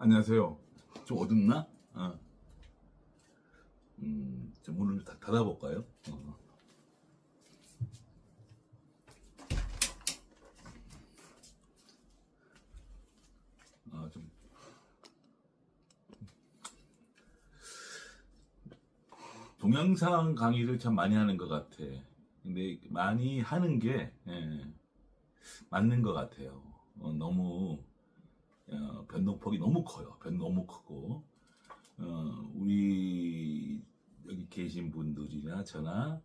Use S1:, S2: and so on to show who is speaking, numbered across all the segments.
S1: 안녕하세요. 좀 어둡나? 좀 문을 닫아볼까요? 좀 동영상 강의를 참 많이 하는 것 같아. 근데 많이 하는 게 맞는 것 같아요. 너무 변동폭이 너무 커요. 너무 크고 우리 여기 계신 분들이나 저나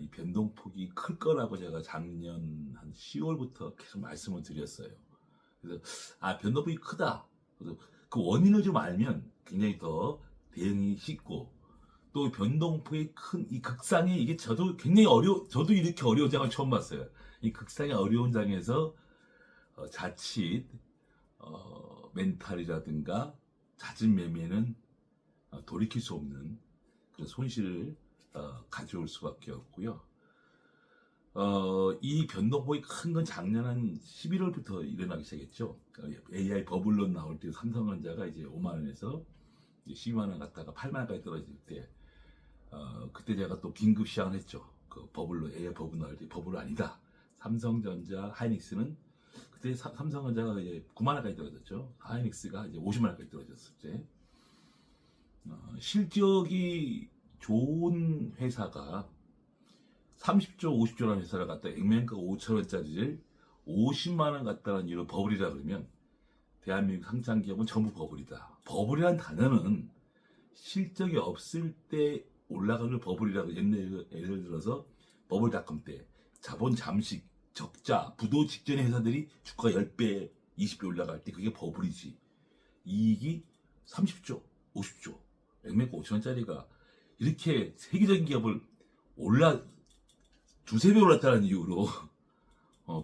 S1: 이 변동폭이 클 거라고 제가 작년 한 10월부터 계속 말씀을 드렸어요. 그래서 변동폭이 크다. 그래서 그 원인을 좀 알면 굉장히 더 대응이 쉽고, 또 변동폭이 큰 이 극상에, 이게 저도 굉장히 저도 이렇게 어려운 장을 처음 봤어요. 이 극상의 어려운 장에서 자칫 멘탈이라든가 잦은 매매는 돌이킬 수 없는 그런 손실을 가져올 수밖에 없고요. 이 변동폭이 큰 건 작년 한 11월부터 일어나기 시작했죠. AI 버블론 나올 때 삼성전자가 이제 5만 원에서 12만 원 갔다가 8만 원까지 떨어질 때, 그때 제가 또 긴급 시황을 했죠. 그 버블로, AI 버블 나올 때 버블 아니다. 삼성전자, 하이닉스는 그때 삼성전자가 이제 9만 원까지 떨어졌죠. 하이닉스가 이제 50만 원까지 떨어졌을 때, 실적이 좋은 회사가 30조, 50조라는 회사를 갖다 액면가 5천 원짜리를 50만 원 갖다는 이유로 버블이라 그러면 대한민국 상장 기업은 전부 버블이다. 버블이라는 단어는 실적이 없을 때 올라가는 버블이라고, 예를 들어서 버블닷컴 때 자본 잠식, 적자, 부도 직전의 회사들이 주가 10배, 20배 올라갈 때 그게 버블이지. 이익이 30조, 50조, 액면가 5천 원짜리가 이렇게 세계적인 기업을 두세 배 올랐다는 이유로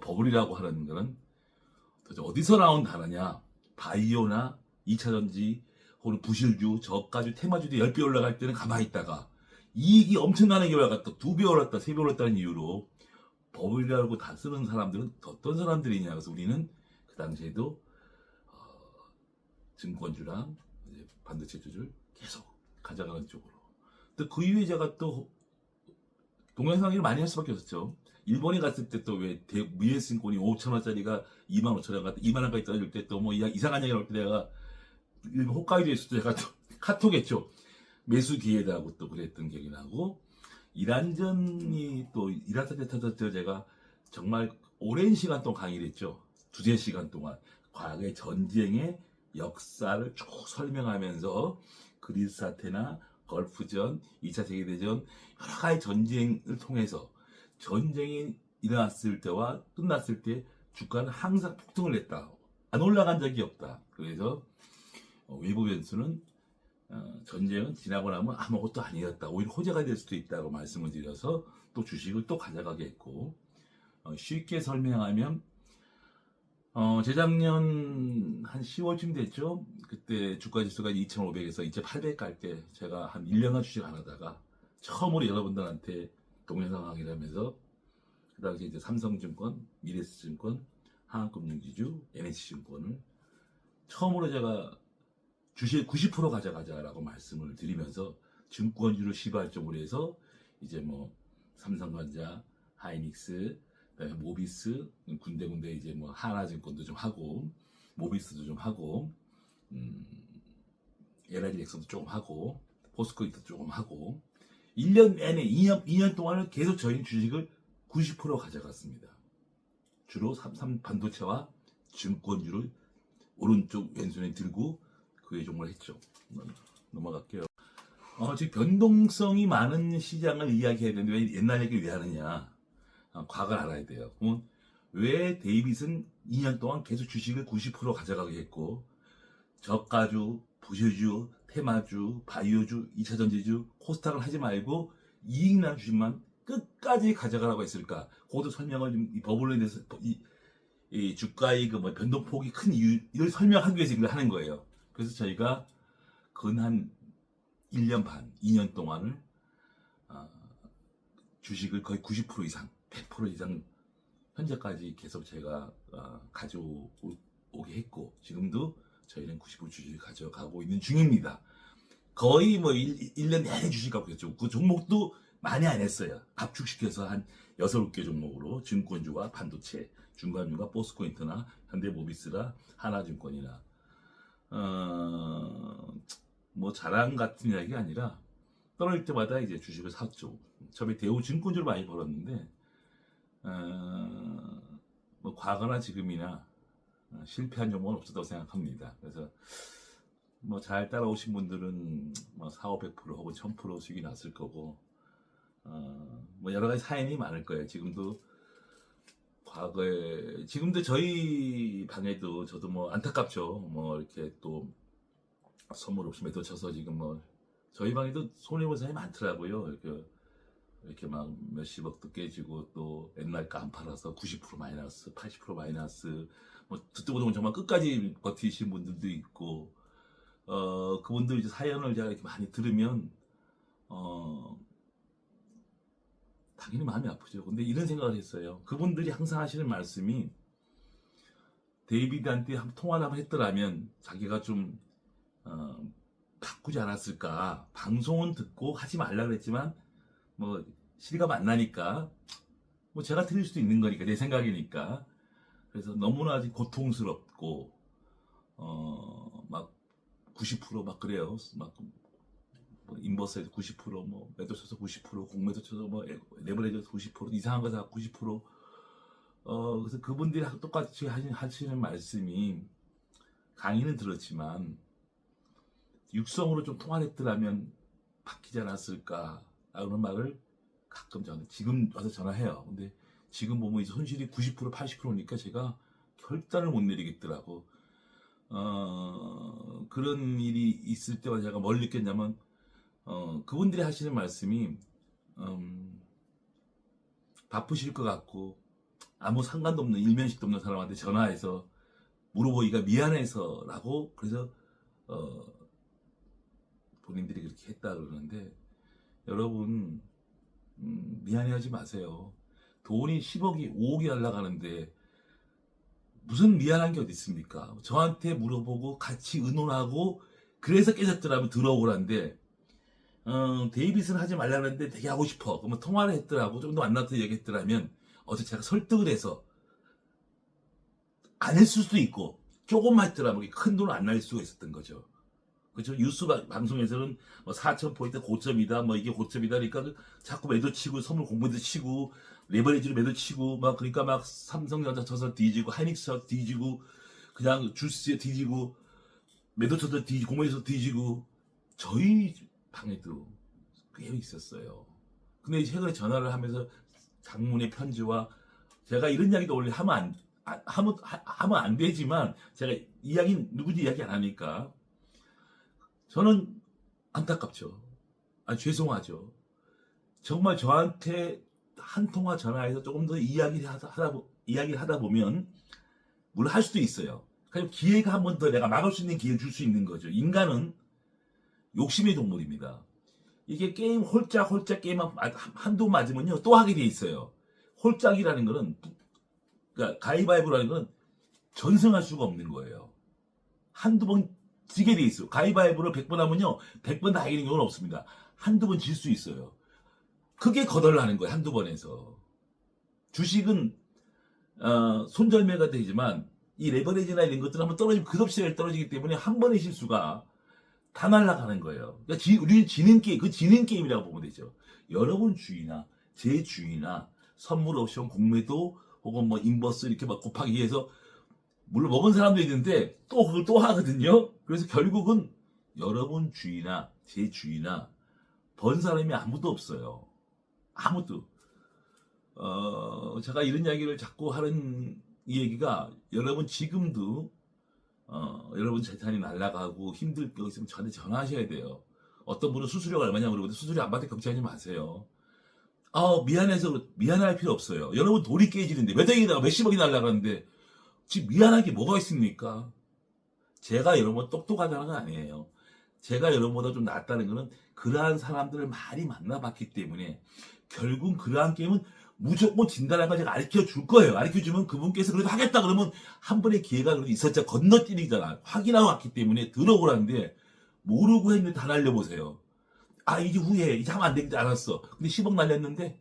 S1: 버블이라고 하는 거는 도대체 어디서 나온 단어냐. 바이오나 2차전지 혹은 부실주, 저가주, 테마주도 10배 올라갈 때는 가만히 있다가 이익이 엄청나게 올라갔다, 2배 올랐다, 3배 올랐다는 이유로 버블이라고 다 쓰는 사람들은 어떤 사람들이냐. 그래서 우리는 그 당시에도 증권주랑 반도체주를 계속 가져가는 쪽으로. 또 그 이후에 제가 또 동영상을 많이 할 수밖에 없었죠. 일본에 갔을 때 또 왜 미래증권이 5천 원짜리가 2만 5천 원 갔다 2만 원까지 떨어질 때 또 뭐 이상한 얘기 나올 때 내가 일본 홋카이도에 있을 때 제가 또 카톡했죠. 매수 기회다 하고 또 그랬던 기억이 나고, 이란전이 또 이란사 때 터졌을 때 제가 정말 오랜 시간 동안 강의를 했죠. 두세 시간 동안 과거의 전쟁의 역사를 쭉 설명하면서 그리스 사태나 걸프전, 2차 세계대전, 여러 가지 전쟁을 통해서 전쟁이 일어났을 때와 끝났을 때 주가는 항상 폭등을 했다. 안 올라간 적이 없다. 그래서 외부 변수는 전쟁은 지나고 나면 아무것도 아니었다. 오히려 호재가 될 수도 있다고 말씀을 드려서 또 주식을 또 가져가게 했고, 쉽게 설명하면 재작년 한 10월쯤 됐죠. 그때 주가 지수가 2,500에서 2,800 갈 때 제가 한 1년간 주식 안 하다가 처음으로 여러분들한테 동영상 강의를 하면서, 그 당시 이제 삼성증권, 미래에셋증권, 한국금융지주, NH증권을 처음으로 제가 주식 90% 가져가자라고 말씀을 드리면서 증권주를 시발점으로 해서 이제 뭐 삼성전자, 하이닉스, 그다음에 모비스, 군데군데 이제 뭐 하나증권도 좀 하고, 모비스도 좀 하고, LI넥슨도 조금 하고, 포스코이도 조금 하고, 1년 내내 2년 동안은 계속 저희 주식을 90% 가져갔습니다. 주로 반도체와 증권주를 오른쪽 왼손에 들고 그 외종을 했죠. 넘어갈게요. 즉 변동성이 많은 시장을 이야기해야 되는데 왜 옛날 얘기를 왜 하느냐. 과거를 알아야 돼요. 그러면 왜 데이빗은 2년 동안 계속 주식을 90% 가져가게 했고, 저가주, 부실주, 테마주, 바이오주, 2차전지주, 코스닥을 하지 말고 이익 나는 주식만 끝까지 가져가라고 했을까? 그것도 설명을 좀, 이 버블에 대해서 이 주가의 그 뭐 변동폭이 큰 이유를 설명하기 위해서 이걸 하는 거예요. 그래서 저희가 근 한 1년 반, 2년 동안을 주식을 거의 90% 이상, 100% 이상 현재까지 계속 제가 가져오게 했고, 지금도 저희는 90% 주식을 가져가고 있는 중입니다. 거의 뭐 1년 내내 주식 갖고 있죠. 그 종목도 많이 안 했어요. 압축시켜서 한 6, 7개 종목으로 증권주와 반도체, 중간주가 포스코인트나 현대모비스나 하나증권이나 뭐 자랑 같은 이야기가 아니라 떨어질 때마다 이제 주식을 샀죠. 처음에 대우증권주를 많이 벌었는데 뭐 과거나 지금이나 실패한 종목은 없었다고 생각합니다. 그래서 뭐 잘 따라오신 분들은 뭐 4, 500% 혹은 1000% 수익이 났을 거고 뭐 여러 가지 사연이 많을 거예요. 지금도 과거에 지금도 저희 방에도 저도 뭐 안타깝죠. 뭐 이렇게 또 선물 없이 매도 쳐서 지금 뭐 저희 방에도 손해본 사람이 많더라고요. 이렇게 막 몇십억도 깨지고 또 옛날 거 안 팔아서 90% 마이너스, 80% 마이너스 뭐 듣도 보면 정말 끝까지 버티신 분들도 있고 그분들 이제 사연을 제가 이렇게 많이 들으면 당연히 마음이 아프죠. 근데 이런 생각을 했어요. 그분들이 항상 하시는 말씀이 데이비드한테 한번 통화를 한번 했더라면 자기가 좀 바꾸지 않았을까. 방송은 듣고 하지 말라 그랬지만 뭐 실감 안 나니까 뭐 제가 틀릴 수도 있는 거니까 내 생각이니까. 그래서 너무나 고통스럽고 막 90% 막 그래요. 막 인버스에서 90%뭐 매도 쳐서 90% 공매도 쳐서 뭐 레버리지에서 90% 이상한 거 다 90% 그래서 그분들이 똑같이 하시는 말씀이 강의는 들었지만 육성으로 좀 통화했더라면 바뀌지 않았을까 라는 말을 가끔 저는 지금 와서 전화해요. 근데 지금 보면 이제 손실이 90% 80%니까 제가 결단을 못 내리겠더라고. 그런 일이 있을 때마다 제가 뭘 느꼈냐면 그분들이 하시는 말씀이 바쁘실 것 같고 아무 상관도 없는 일면식도 없는 사람한테 전화해서 물어보기가 미안해서 라고 그래서 본인들이 그렇게 했다 그러는데 여러분 미안해하지 마세요. 돈이 10억이 5억이 날아가는데 무슨 미안한 게 어디 있습니까? 저한테 물어보고 같이 의논하고 그래서 깨졌더라면 들어오라는데 데이빗은 하지 말라고 했는데 되게 하고 싶어. 그러면 통화를 했더라고. 좀 더 만나서 얘기했더라면 어제 제가 설득을 해서 안 했을 수도 있고 조금만 했더라면 큰 돈을 안 날 수가 있었던 거죠. 그렇죠? 뉴스 방송에서는 뭐 4,000포인트 고점이다, 뭐 이게 고점이다, 그러니까 자꾸 매도 치고 선물 공매도 치고 레버리지로 매도 치고 막 그러니까 막 삼성전자 쳐서 뒤지고 하이닉스 쳐서 뒤지고 그냥 주스에 뒤지고 매도 쳐서 뒤지고 공매도 쳐서 뒤지고 저희 방에도 꽤 있었어요. 근데 최근에 전화를 하면서 장문의 편지와 제가 이런 이야기도 원래 하면 안 되지만 제가 누구지 이야기 안 하니까 저는 안타깝죠. 죄송하죠. 정말 저한테 한 통화 전화해서 조금 더 이야기를 하다 보면 물론 할 수도 있어요. 그냥 기회가 한 번 더 내가 막을 수 있는 기회를 줄 수 있는 거죠. 인간은 욕심의 동물입니다. 이게 게임 홀짝 게임 한두 맞으면요 또 하게 돼 있어요. 홀짝이라는 거는 그러니까 가위바위보라는 거는 전승할 수가 없는 거예요. 한두 번 지게 돼 있어요. 가위바위보를 100번 하면요 100번 다 이기는 경우는 없습니다. 한두 번 질 수 있어요. 그게 거덜나는 거예요. 한두 번에서. 주식은 손절매가 되지만 이 레버리지나 이런 것들은 한번 떨어지면 급속하게 떨어지기 때문에 한 번의 실수가 다 날아가는 거예요. 그러니까 우리는 지는 게임, 그 지는 게임이라고 보면 되죠. 여러분 주위나 제 주위나 선물 옵션 공매도 혹은 뭐 인버스 이렇게 막 곱하기 해서 물론 먹은 사람도 있는데 또 그걸 또 하거든요. 그래서 결국은 여러분 주위나 제 주위나 번 사람이 아무도 없어요. 아무도. 제가 이런 이야기를 자꾸 하는 이 얘기가 여러분 지금도 여러분 재산이 날아가고 힘들 거 있으면 저한테 전화하셔야 돼요. 어떤 분은 수수료가 얼마냐고 그러는데 수수료 안 받을 때 걱정하지 마세요. 미안해서 미안할 필요 없어요. 여러분 돈이 깨지는데 몇억이다가 몇십억이 날아가는데 지금 미안한 게 뭐가 있습니까? 제가 여러분 똑똑하다는 건 아니에요. 제가 여러분보다 좀 낫다는 거는 그러한 사람들을 많이 만나봤기 때문에 결국 그러한 게임은 무조건 진단한 거 제가 가르쳐 줄 거예요. 가르쳐 주면 그분께서 그래도 하겠다 그러면 한 번의 기회가 그래도 있었자 건너뛰기잖아. 확인하고 왔기 때문에 들어오라는데 모르고 했는데 다 날려보세요. 아, 이제 후회. 이제 하면 안 되겠다 알았어. 근데 10억 날렸는데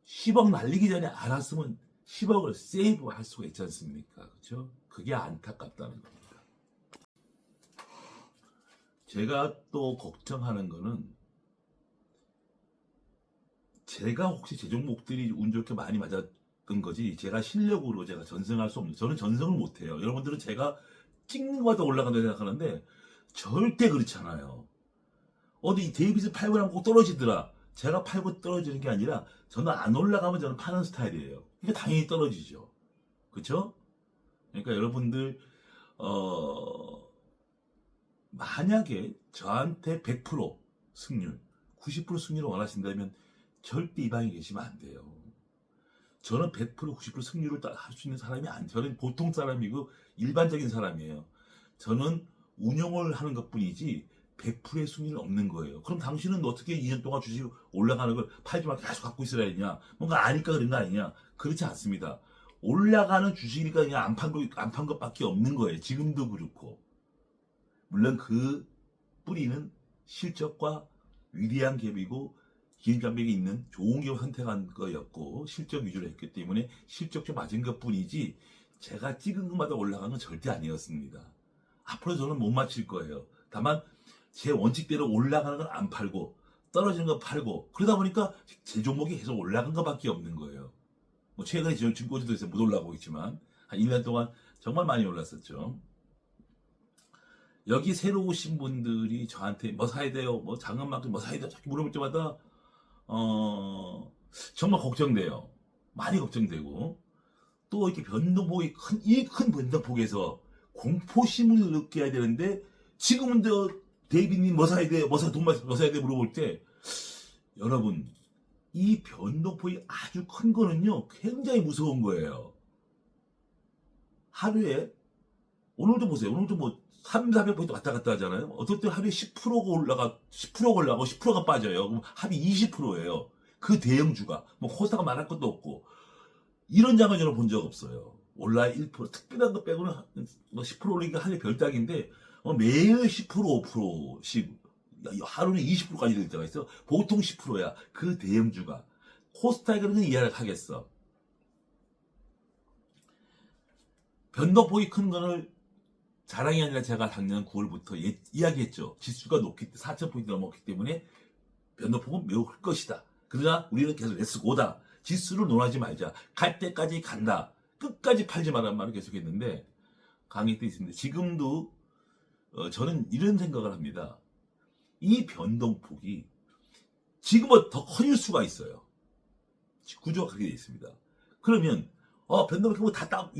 S1: 10억 날리기 전에 알았으면 10억을 세이브 할 수가 있지 않습니까? 그렇죠? 그게 안타깝다는 겁니다. 제가 또 걱정하는 거는 제가 혹시 제 종목들이 운 좋게 많이 맞았던 거지 제가 실력으로 제가 전승할 수 없는 저는 전승을 못해요. 여러분들은 제가 찍는 것마다 올라간다고 생각하는데 절대 그렇지 않아요. 어디 데이비스 팔고 나면 꼭 떨어지더라. 제가 팔고 떨어지는 게 아니라 저는 안 올라가면 저는 파는 스타일이에요. 그러니까 당연히 떨어지죠. 그렇죠? 그러니까 여러분들 만약에 저한테 100% 승률, 90% 승률을 원하신다면 절대 이 방에 계시면 안 돼요. 저는 100% 90% 승률을 할 수 있는 사람이 아니에요. 저는 보통 사람이고 일반적인 사람이에요. 저는 운영을 하는 것뿐이지 100%의 승률은 없는 거예요. 그럼 당신은 어떻게 2년 동안 주식 올라가는 걸 팔지 말고 계속 갖고 있으라 했냐? 뭔가 아니까 그런 거 아니냐? 그렇지 않습니다. 올라가는 주식이니까 그냥 안 판 것밖에 없는 거예요. 지금도 그렇고. 물론 그 뿌리는 실적과 위대한 기업이고 기업장벽이 있는 좋은 기업 선택한 거였고 실적 위주로 했기 때문에 실적 좀 맞은 것뿐이지 제가 찍은 것마다 올라간 건 절대 아니었습니다. 앞으로 저는 못 맞힐 거예요. 다만 제 원칙대로 올라가는 건 안 팔고 떨어지는 건 팔고 그러다 보니까 제 종목이 계속 올라간 것밖에 없는 거예요. 뭐 최근에 증권주도 있어요. 못 올라가고 있지만 한 1년 동안 정말 많이 올랐었죠. 여기 새로 오신 분들이 저한테 뭐 사야 돼요? 뭐 작은 만큼 뭐 사야 돼요? 자꾸 물어볼 때마다 정말 걱정돼요. 많이 걱정되고 또 이렇게 변동폭이 이 큰 변동폭에서 공포심을 느껴야 되는데 지금은 데이비님 뭐 사야 돼? 뭐 사야 돼? 물어볼 때 여러분 이 변동폭이 아주 큰 거는요 굉장히 무서운 거예요. 하루에 오늘도 보세요. 오늘도 뭐 300~400포인트 왔다 갔다 하잖아요. 어떨 때 하루에 10%가 올라가 10%가 올라가고 10%가 빠져요. 그럼 합이 20%예요. 그 대형주가 뭐 코스닥가 말할 것도 없고 이런 장은 저는 본 적 없어요. 올라 1% 특별한 거 빼고는 뭐 10% 올리기가 하루에 별따기인데 매일 10% 5%씩 하루는 20%까지 될 때가 있어. 보통 10%야. 그 대형주가 코스닥에는 이해를 하겠어. 변동폭이 큰 거를 자랑이 아니라 제가 작년 9월부터 이야기했죠. 지수가 높기 때문에 4,000포인트 넘었기 때문에 변동폭은 매우 클 것이다. 그러나 우리는 계속 레츠고다. 지수를 논하지 말자. 갈 때까지 간다. 끝까지 팔지 말라는 말을 계속했는데 강의 때 있습니다. 지금도 저는 이런 생각을 합니다. 이 변동폭이 지금보다 더 커질 수가 있어요. 구조가 그렇게 되어 있습니다. 그러면 변동폭은 다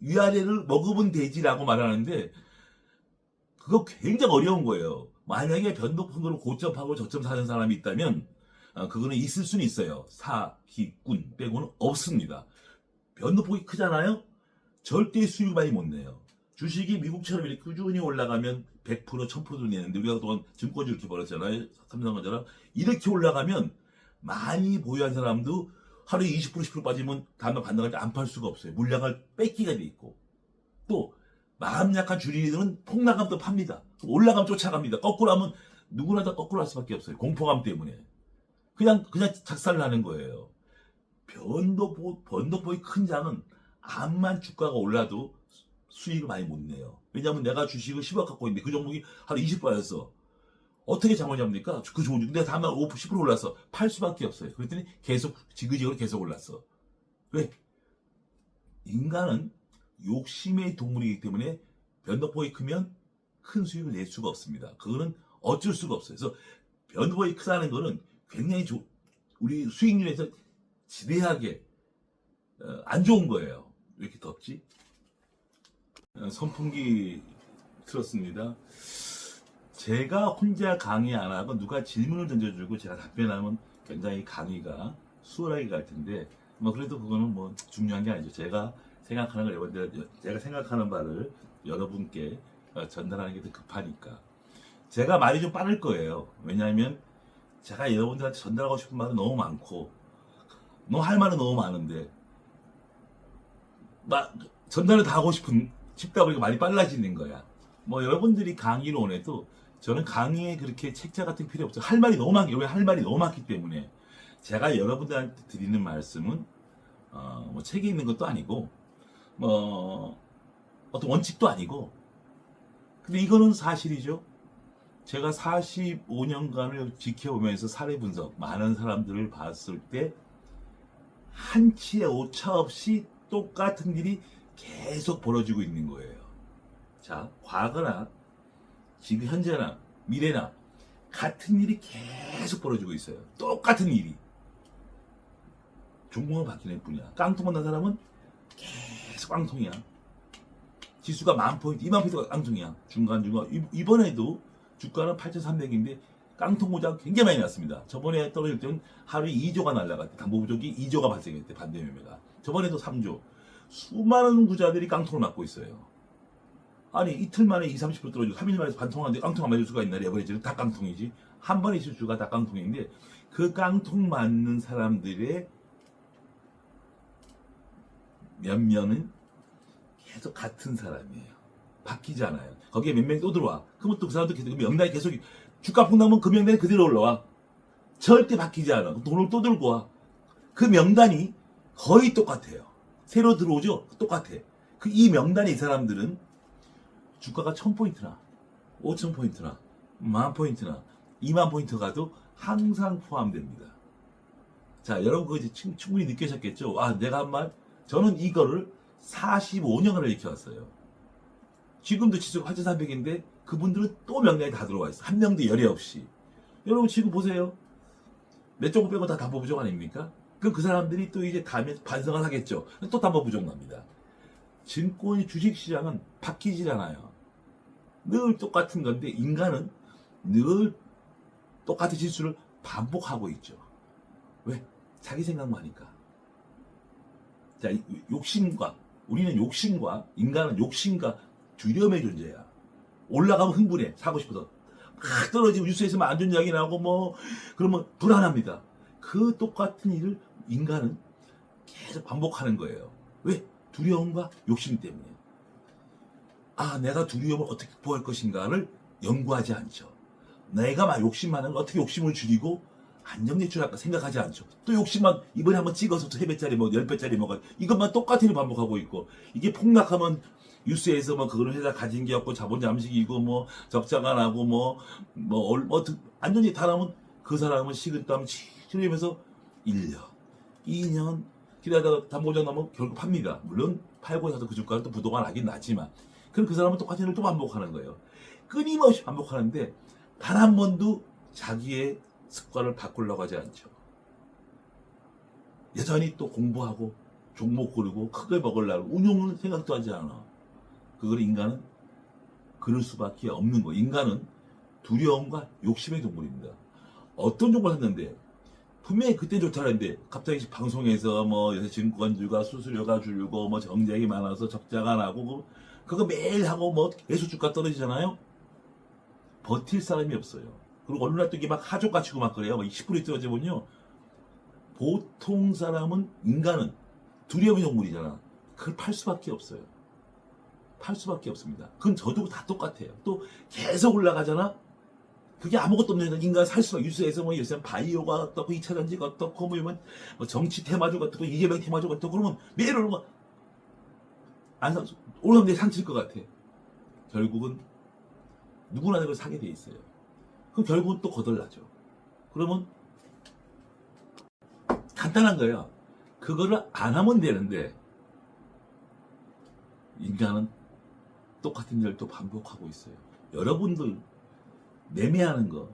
S1: 위아래를 먹으면 되지라고 말하는데 그거 굉장히 어려운 거예요. 만약에 변동폭으로 고점하고 저점 사는 사람이 있다면 그거는 있을 수는 있어요. 사기꾼 빼고는 없습니다. 변동폭이 크잖아요. 절대 수익 많이 못 내요. 주식이 미국처럼 이렇게 꾸준히 올라가면 100%, 1000%도 내는데 우리가 그동안 증권주 이렇게 벌었잖아요. 삼성전자랑 이렇게 올라가면 많이 보유한 사람도 하루에 20%, 10% 빠지면 다음날 반등할 때 안 팔 수가 없어요. 물량을 뺏기가 돼 있고 또 마음 약한 주리들은 폭락하면 또 팝니다. 올라가면 쫓아갑니다. 거꾸로 하면 누구나 다 거꾸로 할 수밖에 없어요. 공포감 때문에. 그냥 작살나는 거예요. 변동폭이 큰 장은 암만 주가가 올라도 수익을 많이 못 내요. 왜냐하면 내가 주식을 10억 갖고 있는데 그 종목이 하루 20% 빠졌어. 어떻게 잠을 잡니까? 그 좋은 주. 근데 다음날 5%, 10% 올랐어. 팔 수밖에 없어요. 그랬더니 계속 지그지그로 계속 올랐어. 왜? 인간은 욕심의 동물이기 때문에 변동폭이 크면 큰 수익을 낼 수가 없습니다. 그거는 어쩔 수가 없어요. 그래서 변동폭이 크다는 거는 굉장히 우리 수익률에서 지대하게 안 좋은 거예요. 왜 이렇게 덥지? 선풍기 틀었습니다. 제가 혼자 강의 안 하고 누가 질문을 던져주고 제가 답변하면 굉장히 강의가 수월하게 갈 텐데 뭐 그래도 그거는 뭐 중요한 게 아니죠. 제가 생각하는 바를 여러분께 전달하는 게 더 급하니까 제가 말이 좀 빠를 거예요. 왜냐하면 제가 여러분들한테 전달하고 싶은 말은 너무 많고 너 할 말은 너무 많은데 전달을 다 하고 싶다 보니까 말이 빨라지는 거야. 뭐 여러분들이 강의를 원해도 저는 강의에 그렇게 책자 같은 게 필요 없어요. 할 말이 너무 많기, 왜 할 말이 너무 많기 때문에 제가 여러분들한테 드리는 말씀은 뭐 책에 있는 것도 아니고 뭐 어떤 원칙도 아니고, 근데 이거는 사실이죠. 제가 45년간을 지켜보면서 사례 분석, 많은 사람들을 봤을 때 한치의 오차 없이 똑같은 일이 계속 벌어지고 있는 거예요. 자, 과거나 지금 현재나 미래나 같은 일이 계속 벌어지고 있어요. 똑같은 일이. 종목은 바뀌는 뿐이야. 깡통 만난 사람은 계속 깡통이야. 지수가 10,000포인트, 20,000포인트가 깡통이야. 중간중간. 이번에도 주가는 8,300인데 깡통 모자가 굉장히 많이 났습니다. 저번에 떨어질 때는 하루에 2조가 날라갔대. 담보 부족이 2조가 발생했대. 반대 매매가. 저번에도 3조. 수많은 구자들이 깡통을 맞고 있어요. 아니 이틀 만에 20-30% 떨어지고 3일 만에 반통하는데 깡통 안 맞을 수가 있나? 레버리지는 다 깡통이지. 한 번의 실수가 다 깡통인데 그 깡통 맞는 사람들의 몇몇은 계속 같은 사람이에요. 바뀌지 않아요. 거기에 몇 명이 또 들어와. 그러면 또 그 사람도 계속 명단이 계속 주가 폭락하면 그 명단이 그대로 올라와. 절대 바뀌지 않아. 돈을 또 들고 와. 그 명단이 거의 똑같아요. 새로 들어오죠? 똑같아. 이 명단에 이 사람들은 주가가 1,000포인트나 5,000포인트나 10,000포인트나 20,000포인트 가도 항상 포함됩니다. 자, 여러분 그거 이제 충분히 느끼셨겠죠? 아, 내가 한 말, 저는 이거를 45년을 지켜왔어요. 지금도 지수가 8,300인데 그분들은 또 명단에 다 들어와 있어. 한 명도 열애 없이. 여러분 지금 보세요. 몇 조금 빼고 다 담보 부족 아닙니까? 그럼 그 사람들이 또 이제 다음에 반성을 하겠죠. 또 담보 부족 납니다. 증권이 주식시장은 바뀌질 않아요. 늘 똑같은 건데 인간은 늘 똑같은 실수를 반복하고 있죠. 왜? 자기 생각만 하니까. 자, 우리는 욕심과, 인간은 욕심과 두려움의 존재야. 올라가면 흥분해. 사고 싶어서. 막 떨어지고 뉴스에서만 안 좋은 이야기 나오고 그러면 불안합니다. 그 똑같은 일을 인간은 계속 반복하는 거예요. 왜? 두려움과 욕심 때문에. 아, 내가 두려움을 어떻게 극복할 것인가를 연구하지 않죠. 내가 막 욕심 많은 걸 어떻게 욕심을 줄이고 안정대출할까 생각하지 않죠. 또 욕심만 이번에 한번 찍어서 3배짜리 10배짜리 이것만 똑같은 일 반복하고 있고, 이게 폭락하면 뉴스에서 그거는 회사 가진 게 없고 자본 잠식이고 적자가 나고 안전이 다 나면 그 사람은 식은땀 치르면서 1년, 2년 기다리다가 담보장 나면 결국 팝니다. 물론 팔고 나서 그 주가는 또 부도가 나긴 나지만, 그럼 그 사람은 똑같은 일을 또 반복하는 거예요. 끊임없이 반복하는데 단 한 번도 자기의 습관을 바꾸려고 하지 않죠. 여전히 또 공부하고 종목 고르고 크게 먹으려고 운용은 생각도 하지 않아. 그걸 인간은 그럴 수밖에 없는 거예요. 인간은 두려움과 욕심의 동물입니다. 어떤 종목을 샀는데 분명히 그때 좋다는데 갑자기 방송에서 요새 증권주가 수수료가 줄고 정책이 많아서 적자가 나고 그거 매일 하고 계속 주가 떨어지잖아요. 버틸 사람이 없어요. 그리고 어느 날 또 이게 하족 갇히고 그래요. 10% 떨어지면요. 보통 사람은, 인간은 두려움의 동물이잖아. 그걸 팔 수밖에 없어요. 팔 수밖에 없습니다. 그건 저도 다 똑같아요. 또 계속 올라가잖아. 그게 아무것도 없는 인간 살 수가, 뉴스에서 요새 바이오가 어떻고 2차전지가 어떻고 정치 테마주가 어떻고 이재명 테마주가 어떻고 그러면 매일 올라가. 올라가면 내 상칠 것 같아. 결국은 누구나 그걸 사게 돼 있어요. 그럼 결국은 또 거덜나죠. 그러면 간단한 거예요. 그거를 안 하면 되는데 인간은 똑같은 일을 또 반복하고 있어요. 여러분들 매매하는 거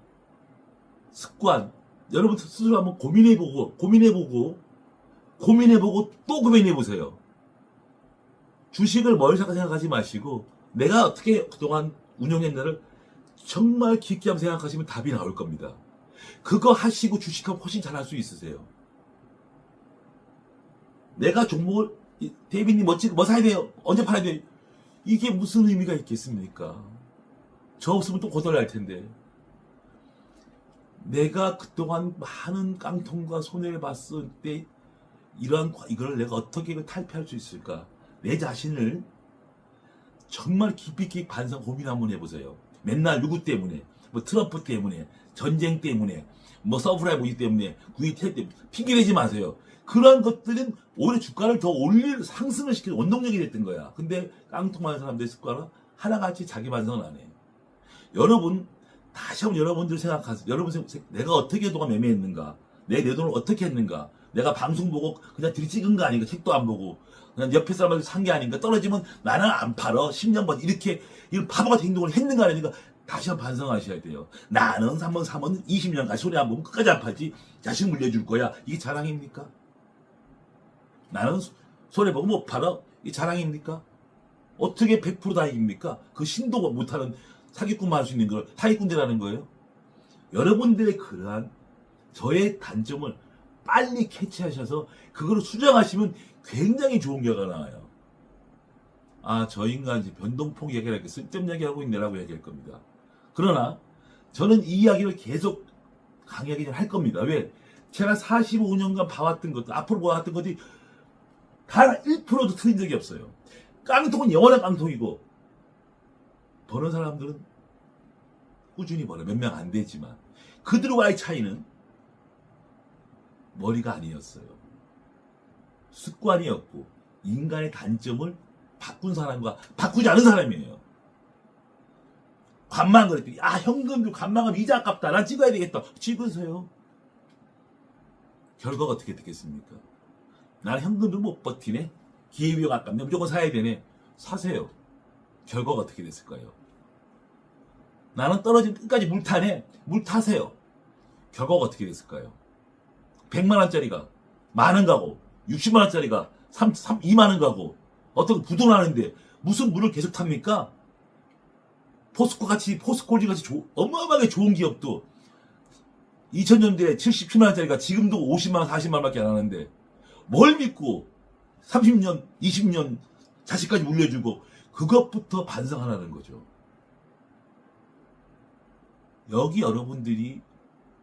S1: 습관, 여러분 스스로 한번 고민해보고 또 고민해보세요. 주식을 멀리 생각하지 마시고 내가 어떻게 그동안 운영했나를 정말 깊게 한번 생각하시면 답이 나올 겁니다. 그거 하시고 주식하면 훨씬 잘할 수 있으세요. 내가 종목을, 데이비님 뭐 사야 돼요? 언제 팔아야 돼요? 이게 무슨 의미가 있겠습니까? 저 없으면 또 거덜날 텐데. 내가 그동안 많은 깡통과 손해를 봤을 때 이걸 내가 어떻게 탈피할 수 있을까? 내 자신을 정말 깊이 깊이 반성 고민 한번 해보세요. 맨날 누구 때문에, 뭐 트럼프 때문에, 전쟁 때문에, 뭐 서브라이브 때문에, 구이태 때문에 핑계대지 마세요. 그러한 것들은 오히려 주가를 더 상승을 시키는 원동력이 됐던 거야. 근데 깡통하는 사람들의 습관은 하나같이 자기 반성을 안 해. 여러분, 다시 한번 여러분들 생각하세요. 내가 어떻게 그동안 매매했는가? 내 돈을 어떻게 했는가? 내가 방송 보고 그냥 들이찍은 거 아닌가? 책도 안 보고. 그냥 옆에 사람한테 산 게 아닌가? 떨어지면 나는 안 팔어. 10년 번 이렇게 이런 바보 같은 행동을 했는가 아닌가? 다시 한번 반성하셔야 돼요. 나는 3번 사면 20년까지 손해 안 보면 끝까지 안 팔지. 자식 물려줄 거야. 이게 자랑입니까? 나는 손해보고 못 팔아? 이게 자랑입니까? 어떻게 100%다 이깁니까? 그 신도 못하는 사기꾼만 할 수 있는 걸 사기꾼들이라는 거예요. 여러분들의 그러한 저의 단점을 빨리 캐치하셔서 그거를 수정하시면 굉장히 좋은 결과가 나와요. 아, 저 인간 이제 변동폭 얘기를 이렇게 쓸데없는 얘기하고 있네라고 얘기할 겁니다. 그러나 저는 이 이야기를 계속 강하게 할 겁니다. 왜? 제가 45년간 봐왔던 것들, 앞으로 봐왔던 것들이 단 1%도 틀린 적이 없어요. 깡통은 영원한 깡통이고 버는 사람들은 꾸준히 벌어요. 몇 명 안 되지만 그들과의 차이는 머리가 아니었어요. 습관이었고 인간의 단점을 바꾼 사람과 바꾸지 않은 사람이에요. 관망 그랬더니 현금도 관망하면 이자 아깝다. 난 찍어야 되겠다. 찍으세요. 결과가 어떻게 됐겠습니까? 나는 현금도 못 버티네. 기회비용 아깝네. 무조건 사야 되네. 사세요. 결과가 어떻게 됐을까요? 나는 떨어진 끝까지 물 타네. 물 타세요. 결과가 어떻게 됐을까요? 100만 원짜리가 만원 가고 60만 원짜리가 2만 원 가고 어떤 부도나는데 무슨 물을 계속 탑니까? 포스코지 같이 어마어마하게 좋은 기업도 2000년대에 77만 원짜리가 지금도 50만 원, 40만 원밖에 안 하는데 뭘 믿고 30년, 20년 자식까지 물려주고 그것부터 반성하라는 거죠. 여기 여러분들이